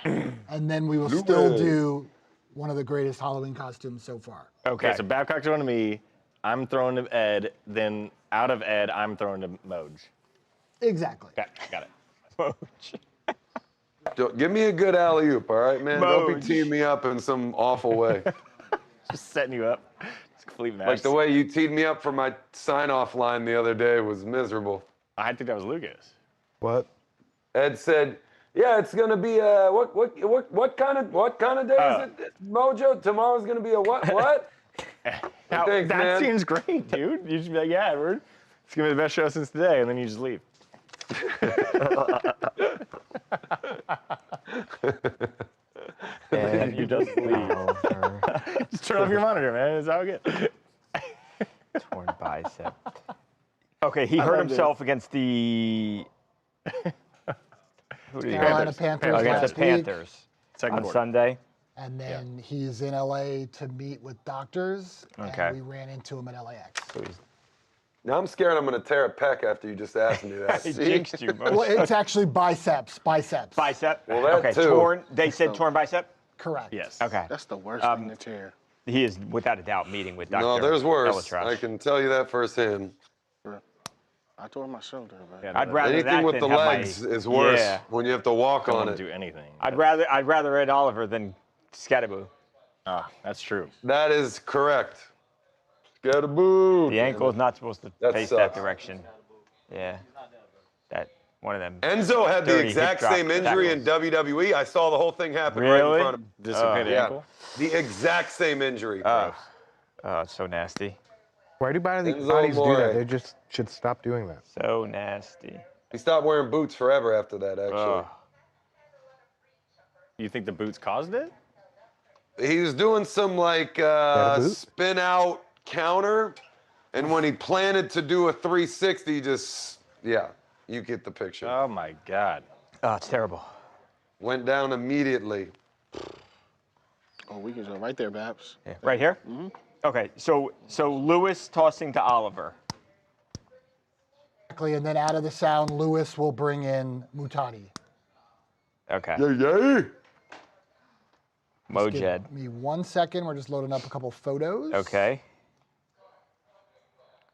H: And then we will still do one of the greatest Halloween costumes so far.
B: Okay, so Babcock's throwing to me. I'm throwing to Ed. Then out of Ed, I'm throwing to Moj.
H: Exactly.
B: Okay, got it.
D: Give me a good alley-oop, all right, man? Don't be teeing me up in some awful way.
B: Just setting you up. It's a complete mess.
D: Like the way you teed me up for my sign-off line the other day was miserable.
B: I think that was Lucas.
A: What?
D: Ed said, "Yeah, it's gonna be a what kind of day is it, Mojo? Tomorrow's gonna be a what? What?" Thanks,
B: that
D: man.
B: seems great, dude. You just be like, "Yeah, Edward, it's gonna be the best show since today," and then you just leave.
F: And you just leave.
B: Just turn off your monitor, man. It's all good.
F: Torn bicep. Okay, he hurt himself against the
H: Carolina Panthers
F: against
H: last
F: the Panthers
B: Second
F: on
B: quarter.
F: Sunday.
H: And then he's in LA to meet with doctors.
F: Okay.
H: And we ran into him at LAX.
F: So he's
D: Now I'm scared I'm gonna tear a pec after you just asked me that.
F: he jinxed you, Mo.
H: Well, it's actually biceps.
F: Bicep.
D: Well, that
F: okay,
D: too.
F: torn. They said torn bicep.
H: Correct.
B: Yes.
F: Okay.
C: That's the worst thing to tear.
F: He is without a doubt meeting with Dr.
D: No, there's worse.
F: Bellatrix.
D: I can tell you that firsthand.
C: I tore my shoulder, man.
B: Yeah,
F: I'd rather
D: Anything
F: that
D: with
F: than
D: the
F: have my-
D: legs is worse
F: Yeah.
D: when you have to walk
B: don't
D: on
B: want
D: it.
B: to do anything.
F: I'd rather Ed Oliver than Scattaboo.
B: Ah, that's true.
D: That is correct. Scattaboo.
F: The ankle is not supposed to
D: That
F: face that
D: sucks.
F: direction. Yeah. That one of them.
D: Enzo had the
F: dirty
D: exact
F: hip drop
D: same injury in
F: tackles.
D: WWE. I saw the whole thing happen right
F: Really?
D: in front of me.
B: Dislocated
D: Yeah,
B: ankle.
D: the exact same injury.
F: Oh, it's so nasty.
A: Why do bodies
D: Enzo
A: do
D: Amore.
A: that? They just should stop doing that.
F: So nasty.
D: He stopped wearing boots forever after that, actually.
F: Oh.
B: You think the boots caused it?
D: He was doing some like
A: boot?
D: spin out counter, and when he planted to do a 360, he just, yeah, you get the picture.
B: Oh my God.
F: Oh, it's terrible.
D: Went down immediately.
C: Oh, we can go right there, Babs.
F: Yeah. Right here? Mm-hmm. Okay, so Lewis tossing to Oliver.
H: And then out of the sound, Lewis will bring in Mutani.
F: Okay.
D: Yay!
H: Just
F: Mojed.
H: give me 1 second. We're just loading up a couple photos.
F: Okay.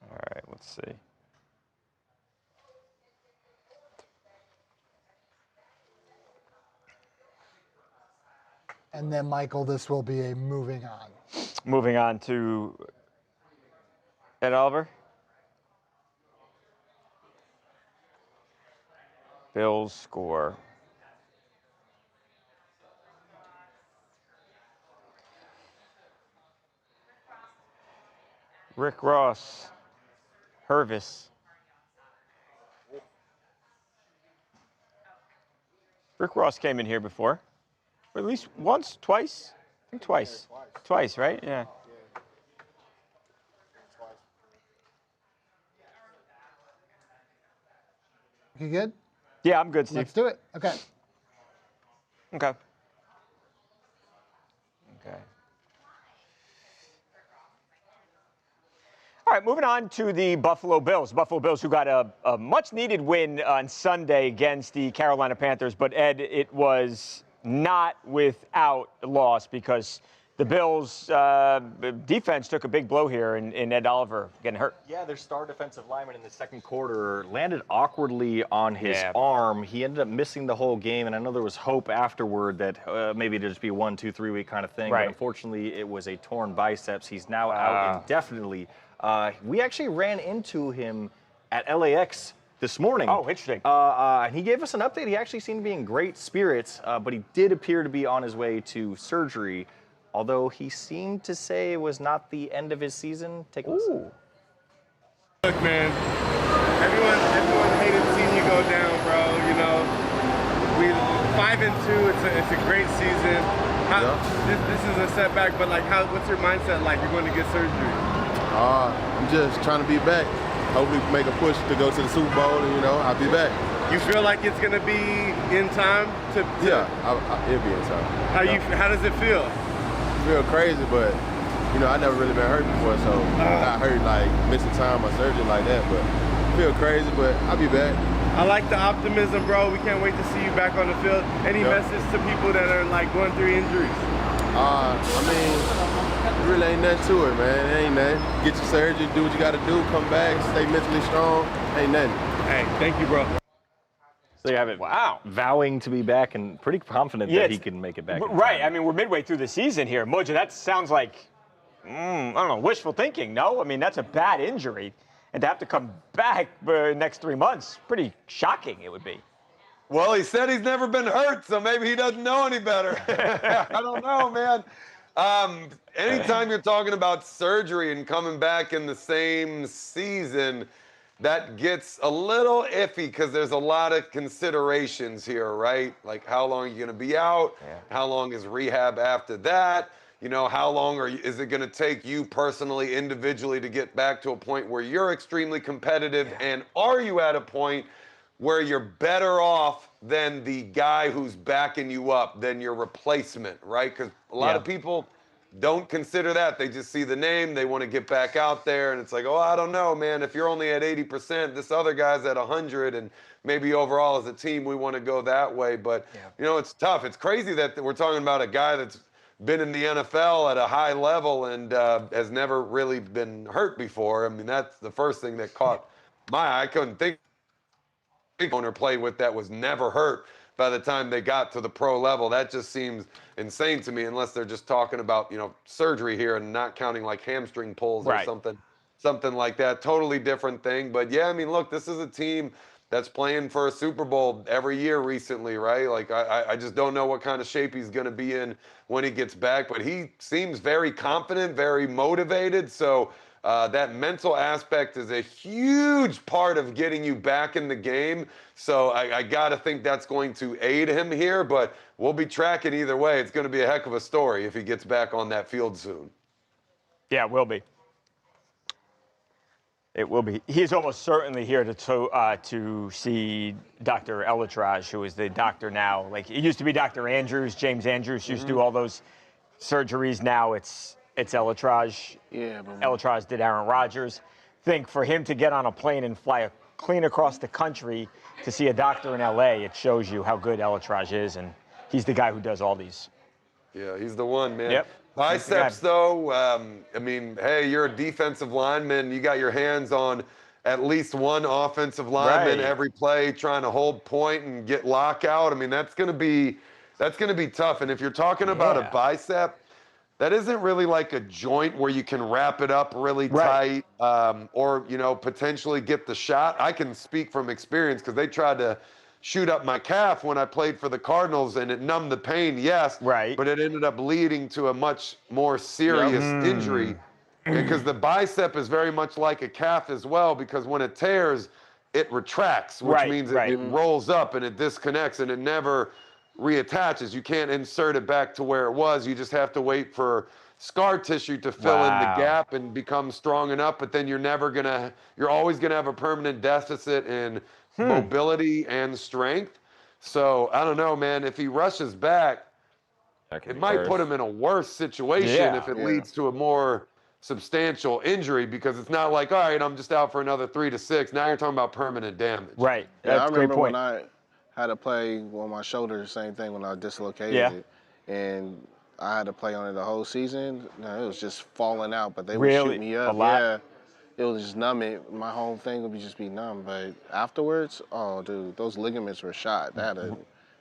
F: All right, let's see.
H: And then, Michael, this will be a moving on.
F: Moving on to Ed Oliver. Bills score. Rick Ross. Hervis. Rick Ross came in here before. Or at least once, twice? I think twice. Twice, right? Yeah.
H: You good?
F: Yeah, I'm good, Steve.
H: Let's do it. Okay.
F: Okay. Okay. All right, moving on to the Buffalo Bills. Buffalo Bills who got a much-needed win on Sunday against the Carolina Panthers. But, Ed, it was not without loss because the Bills' defense took a big blow here in Ed Oliver getting hurt.
B: Yeah, their star defensive lineman in the second quarter landed awkwardly on his arm. He ended up missing the whole game, and I know there was hope afterward that maybe it'd just be a 1, 2, 3 week kind of thing.
F: Right.
B: But unfortunately, it was a torn biceps. He's now out indefinitely. We actually ran into him at LAX this morning.
F: Oh, interesting.
B: And he gave us an update. He actually seemed to be in great spirits, but he did appear to be on his way to surgery. Although he seemed to say it was not the end of his season. Take a listen.
O: Look, man, everyone hated seeing you go down, bro. You know, we 5-2. It's a great season. This is a setback, but like, what's your mindset like? You're going to get surgery.
P: I'm just trying to be back. Hopefully make a push to go to the Super Bowl, and I'll be back.
O: You feel like it's going to be in time to
P: Yeah, it'll be in time.
O: How does it feel?
P: I feel crazy, but I never really been hurt before, so I hurt like missing time or surgery like that, but I feel crazy, but I'll be back.
O: I like the optimism, bro. We can't wait to see you back on the field. Any message to people that are like going through injuries?
P: Really ain't nothing to it, man. It ain't nothing. Get your surgery, do what you got to do, come back, stay mentally strong. Ain't nothing.
O: Hey, thank you, bro.
B: So you have it. Wow. Vowing to be back and pretty confident that he can make it back.
F: Right. I mean, we're midway through the season here. Mojo, that sounds like, I don't know, wishful thinking, no? I mean, that's a bad injury. And to have to come back for the next 3 months, pretty shocking it would be.
D: Well, he said he's never been hurt, so maybe he doesn't know any better. I don't know, man. Anytime you're talking about surgery and coming back in the same season, that gets a little iffy because there's a lot of considerations here, right? Like, how long are you going to be out? Yeah. How long is rehab after that? How long is it going to take you personally, individually, to get back to a point where you're extremely competitive? Yeah. And are you at a point where you're better off than the guy who's backing you up, than your replacement, right? Because a lot of people don't consider that. They just see the name, they want to get back out there, and it's like, oh, I don't know, man. If you're only at 80%, this other guy's at 100, and maybe overall as a team we want to go that way. But, it's tough. It's crazy that we're talking about a guy that's been in the NFL at a high level and has never really been hurt before. I mean, that's the first thing that caught my eye. I couldn't think owner played with that was never hurt by the time they got to the pro level. That just seems insane to me, unless they're just talking about, surgery here and not counting like hamstring pulls or something like that. Totally different thing. But yeah, I mean, look, this is a team that's playing for a Super Bowl every year recently, right? Like, I just don't know what kind of shape he's going to be in when he gets back, but he seems very confident, very motivated. So that mental aspect is a huge part of getting you back in the game. So I got to think that's going to aid him here, but we'll be tracking either way. It's going to be a heck of a story if he gets back on that field soon.
F: Yeah, it will be. It will be. He's almost certainly here to see Dr. Elatraj, who is the doctor now. Like, it used to be Dr. Andrews, James Andrews used to do all those surgeries. Now it's Elatraj.
C: Yeah, but
F: Elatraj did Aaron Rodgers. Think for him to get on a plane and fly clean across the country to see a doctor in LA, it shows you how good Elatraj is, and he's the guy who does all these.
D: Yeah, he's the one, man.
F: Yep.
D: Biceps, though, I mean, hey, you're a defensive lineman. You got your hands on at least one offensive lineman every play, trying to hold point and get lockout. I mean, that's gonna be tough. And if you're talking about a bicep, that isn't really like a joint where you can wrap it up really tight, or potentially get the shot. I can speak from experience because they tried to shoot up my calf when I played for the Cardinals, and it numbed the pain, but it ended up leading to a much more serious injury, because the bicep is very much like a calf as well, because when it tears, it retracts, which means it rolls up and it disconnects and it never reattaches. You can't insert it back to where it was. You just have to wait for scar tissue to fill in the gap and become strong enough, but then you're always gonna have a permanent deficit in mobility and strength. So I don't know, man. If he rushes back, it might put him in a worse situation if it leads to a more substantial injury, because it's not like, all right, I'm just out for another 3 to 6. Now you're talking about permanent damage.
F: Right.
C: Yeah,
F: That's
C: I
F: a great
C: remember
F: point.
C: when I had to play on my shoulder, the same thing when I dislocated it. And I had to play on it the whole season. No, it was just falling out, but they would shoot me up.
F: A lot?
C: Yeah. It would just numb it. My whole thing would just be numb. But afterwards, oh, dude, those ligaments were shot. That had a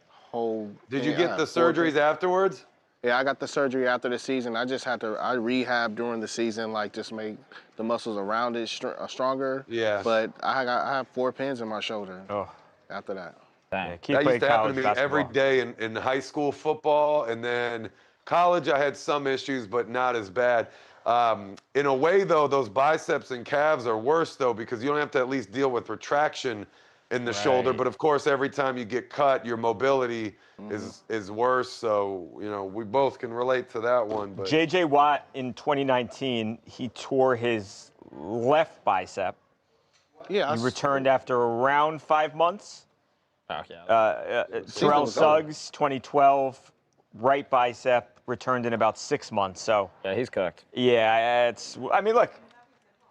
C: whole.
D: Did you get the surgeries afterwards?
C: Yeah, I got the surgery after the season. I just had to, I rehabbed during the season, like just make the muscles around it stronger.
D: Yeah.
C: But I have 4 pins in my shoulder after that.
F: Dang.
D: That used to happen to me every day in high school football, and then college I had some issues, but not as bad. In a way, though, those biceps and calves are worse, though, because you don't have to at least deal with retraction in the shoulder. But of course, every time you get cut, your mobility is worse. So, we both can relate to that one. But
F: J.J. Watt in 2019, he tore his left bicep.
C: Yeah.
F: He returned after around 5 months.
J: Oh, yeah.
F: Terrell Suggs, 2012, right bicep, returned in about 6 months. So
J: Yeah, he's cooked.
F: yeah, look.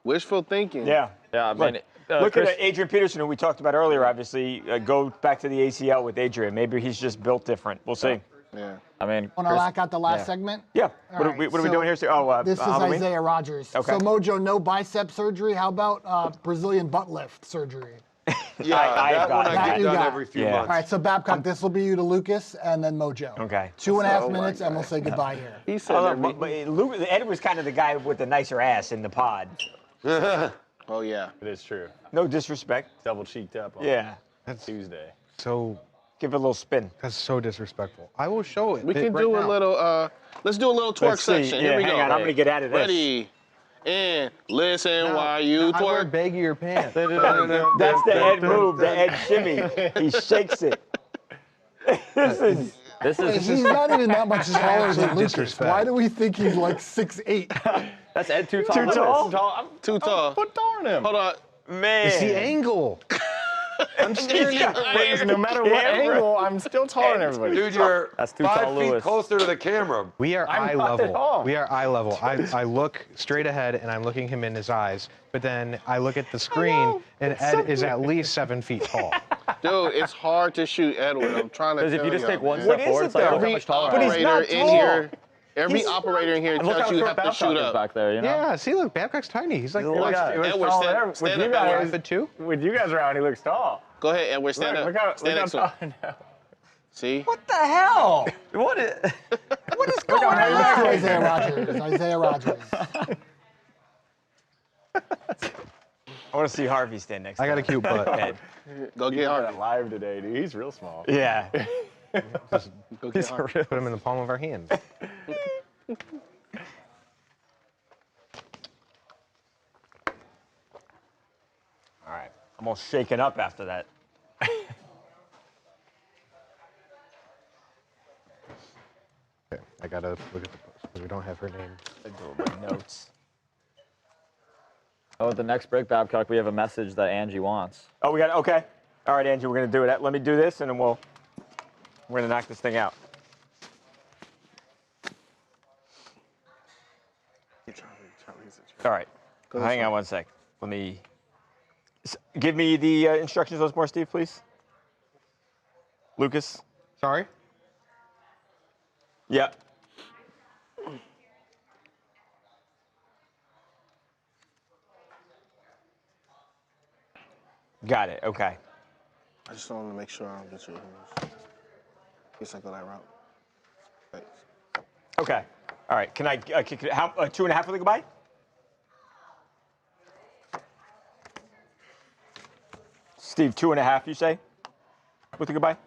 C: Wishful thinking.
F: Yeah.
J: Yeah, I mean,
F: Look
J: Chris,
F: at Adrian Peterson, who we talked about earlier, obviously. Go back to the ACL with Adrian. Maybe he's just built different. We'll see.
C: Yeah.
J: I mean,
H: Want to lock out the last segment?
F: Yeah.
H: All
F: What are
H: right,
F: we
H: so
F: doing here? Oh,
H: this is
F: Halloween?
H: Isaiah Rogers.
F: Okay.
H: So Mojo, no bicep surgery. How about Brazilian butt lift surgery?
D: yeah,
F: I
D: that one
F: got
D: I
H: that.
D: get
H: You
D: done
H: got.
D: every few
F: Yeah.
D: months.
H: All right, so Babcock, this will be you to Lucas and then Mojo.
F: Okay.
H: 2.5 minutes, and we'll say goodbye here.
C: He said
F: Ed was kind of the guy with the nicer ass in the pod.
C: Oh, yeah.
B: It is true.
F: No disrespect.
B: Double cheeked up on
F: Yeah.
B: Tuesday.
A: So
F: Give it a little spin.
A: that's so disrespectful. I will show it.
C: We can
A: right
C: do a
A: now.
C: little, let's do a little twerk
F: Let's see.
C: section.
F: Yeah,
C: Here we
F: hang
C: go.
F: on. I'm going to get out of this.
C: Ready. And listen
A: No,
C: while you
A: no, I wear
C: twerk.
A: baggier pants.
F: That's the Ed move, the Ed shimmy. He shakes it. This is
H: He's not even that much taller than Lucas.
A: disrespect.
H: Why do we think he's like 6'8"?
J: that's Ed too tall.
F: Too tall?
J: I'm
C: Too tall.
J: foot taller than him.
C: Hold on.
F: man.
A: It's the angle. I'm staring at
J: No matter what
F: Camera.
J: angle, I'm still taller than everybody.
D: Dude, you're
J: That's too
D: 5
J: tall,
D: feet
J: Lewis.
D: closer to the camera.
A: We are eye
J: not at
A: level.
J: all.
A: We are eye level. I look straight ahead and I'm looking him in his eyes, but then I look at the screen and Ed is at least 7 feet tall.
C: Dude, it's hard to shoot Edward. I'm trying to
J: Because if
C: tell
J: you just
C: y'all,
J: take one
C: man.
J: step
F: is
J: forward,
F: it
J: it's like,
F: though?
J: look how much taller
F: But
J: I
F: he's
J: am.
F: not
C: Operator in
F: tall.
C: here, every operator in here
J: And look
C: tells
J: how
C: you
J: short
C: have to
J: Babcock
C: shoot
J: is
C: up.
J: back there, you know?
A: Yeah, see, look, Babcock's tiny. He's like
J: He's a little guy.
C: Edward, stand up, Edward.
A: 5'2".
J: With you guys around, he looks tall.
C: Go ahead, Edward, stand up.
J: Look how
C: Stand next to
J: tall
C: him.
J: I am.
C: See?
F: What the hell?
J: What is?
F: What is going
H: Let's do
F: on?
H: Isaiah Rogers. Isaiah Rogers.
F: I want to see Harvey stand next to
A: I got a
F: him.
A: cute butt.
F: Ed.
C: Go get Harvey.
B: Live today, dude. He's real small.
F: Yeah.
C: Go get Harvey.
A: Put him in the palm of our hand.
F: All right. I'm all shaken up after that.
A: Okay, I gotta look at the post because we don't have her name.
F: I do my notes.
J: Oh, at the next break, Babcock, we have a message that Angie wants.
F: Oh, we got okay. All right, Angie, we're gonna do it. Let me do this, and then we're gonna knock this thing out. All right. Hang on one sec. Let me give me the instructions once more, Steve, please. Lucas.
A: Sorry?
F: Yeah. Got it. Okay.
C: I just want to make sure I don't get you. In case I go that route. Thanks.
F: Okay. All right. Can I kick it? How 2.5 for the goodbye? Steve, 2.5, you say? With the goodbye?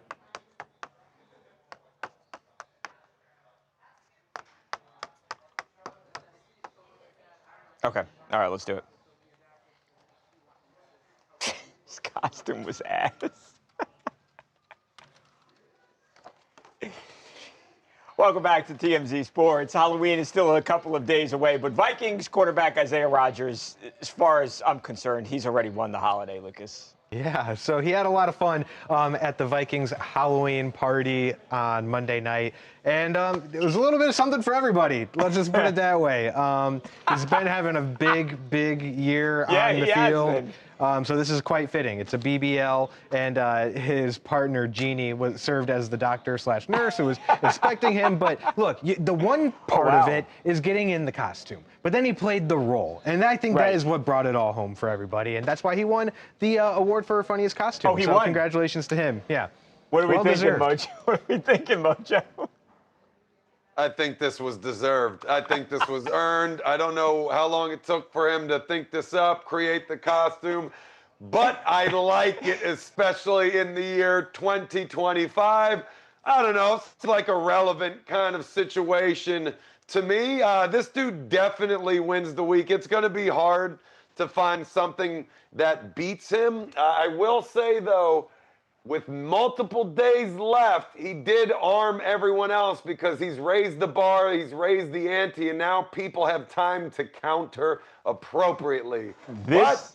F: Okay. All right, let's do it. His costume was ass. Welcome back to TMZ Sports. Halloween is still a couple of days away, but Vikings quarterback Isaiah Rogers, as far as I'm concerned, he's already won the holiday, Lucas.
A: Yeah, so he had a lot of fun at the Vikings Halloween party on Monday night. And it was a little bit of something for everybody. Let's just put it that way. He's been having a big year on the field. So this is quite fitting. It's a BBL, and his partner, Jeannie, served as the doctor/nurse who was inspecting him. But look, the one part of it is getting in the costume. But then he played the role. And I think that is what brought it all home for everybody. And that's why he won the award for funniest costume.
F: Oh, he
A: so
F: won.
A: Congratulations to him. Yeah.
F: What are we thinking,
A: deserved.
F: Mojo? What are we thinking, Mojo?
D: I think this was deserved. I think this was earned. I don't know how long it took for him to think this up, create the costume, but I like it, especially in the year 2025. I don't know, it's like a relevant kind of situation to me. This dude definitely wins the week. It's going to be hard to find something that beats him. I will say, though, with multiple days left, he did arm everyone else because he's raised the bar, he's raised the ante, and now people have time to counter appropriately. But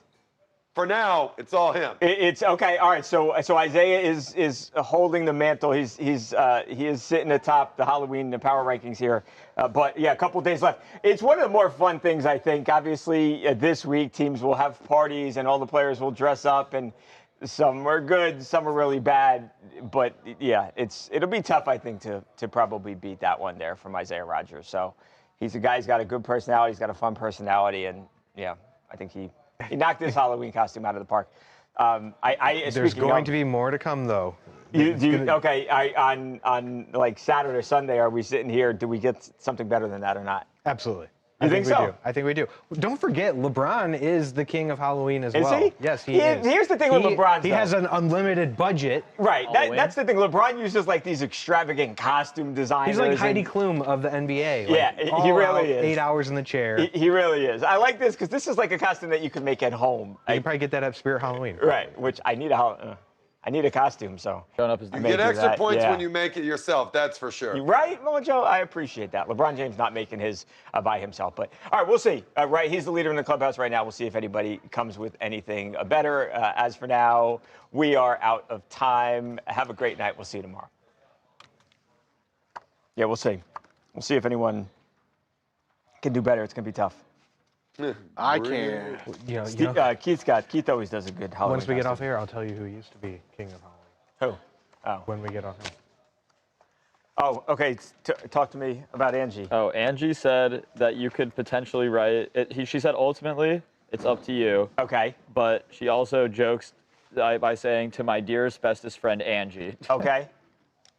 D: for now, it's all him.
F: It's okay. All right. So Isaiah is holding the mantle. He is sitting atop the Halloween power rankings here. But yeah, a couple days left. It's one of the more fun things, I think. Obviously, this week teams will have parties and all the players will dress up, and some are good, some are really bad. But yeah, it'll be tough, I think, to probably beat that one there from Isaiah Rodgers. So he's a guy. He's got a good personality. He's got a fun personality, and yeah, I think he knocked his Halloween costume out of the park.
A: There's going to be more to come, though.
F: On like Saturday or Sunday, are we sitting here? Do we get something better than that or not?
A: Absolutely.
F: You think so?
A: I think we do. Don't forget, LeBron is the king of Halloween as well.
F: Is he?
A: Yes, he is.
F: Here's the thing with LeBron.
A: He has an unlimited budget.
F: Right. That's the thing. LeBron uses like these extravagant costume designers.
A: He's like Heidi Klum of the NBA.
F: Yeah, he really is.
A: 8 hours in the chair.
F: He really is. I like this because this is like a costume that you can make at home.
A: You can probably get that at Spirit Halloween.
F: Right. Which I need a costume, so.
E: Showing up as
D: you get extra points when you make it yourself, that's for sure.
F: Right, Mojo? I appreciate that. LeBron James not making his by himself. But, all right, we'll see. Right, he's the leader in the clubhouse right now. We'll see if anybody comes with anything better. As for now, we are out of time. Have a great night. We'll see you tomorrow. Yeah, we'll see. We'll see if anyone can do better. It's going to be tough.
C: I can.
F: Keith always does a good Halloween
A: Once we get off here, I'll tell you who used to be king of
F: Who?
A: Halloween.
F: Oh.
A: When we get off here.
F: Oh, okay. Talk to me about Angie.
E: Oh, Angie said that you could potentially write it. She said ultimately it's up to you.
F: Okay.
E: But she also jokes by saying to my dearest, bestest friend Angie.
F: Okay.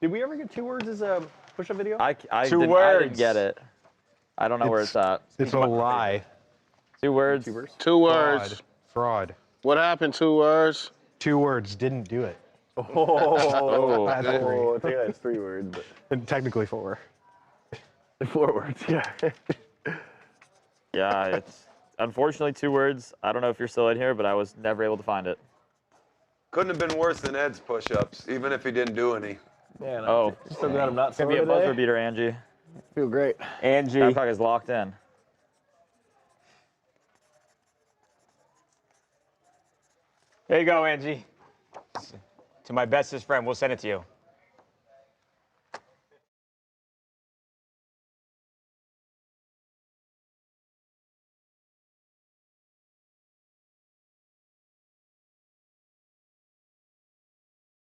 B: Did we ever get 2 words as a push-up video?
E: I
F: 2
E: didn't,
F: words.
E: I didn't get it. I don't know where it's at.
A: It's a lie.
E: 2 words.
C: 2 words.
A: Fraud.
C: What happened? 2 words.
A: 2 words. Didn't do it.
B: I think that's 3 words. But.
A: And technically 4.
B: 4 words, yeah.
E: Yeah, it's unfortunately 2 words. I don't know if you're still in here, but I was never able to find it.
D: Couldn't have been worse than Ed's push-ups, even if he didn't do any.
B: Yeah,
E: no,
B: still glad I'm not
E: gonna be a buzzer beater, Angie.
B: Feel great.
F: Angie.
E: Babcock is locked in.
F: There you go, Angie. To my bestest friend, we'll send it to you.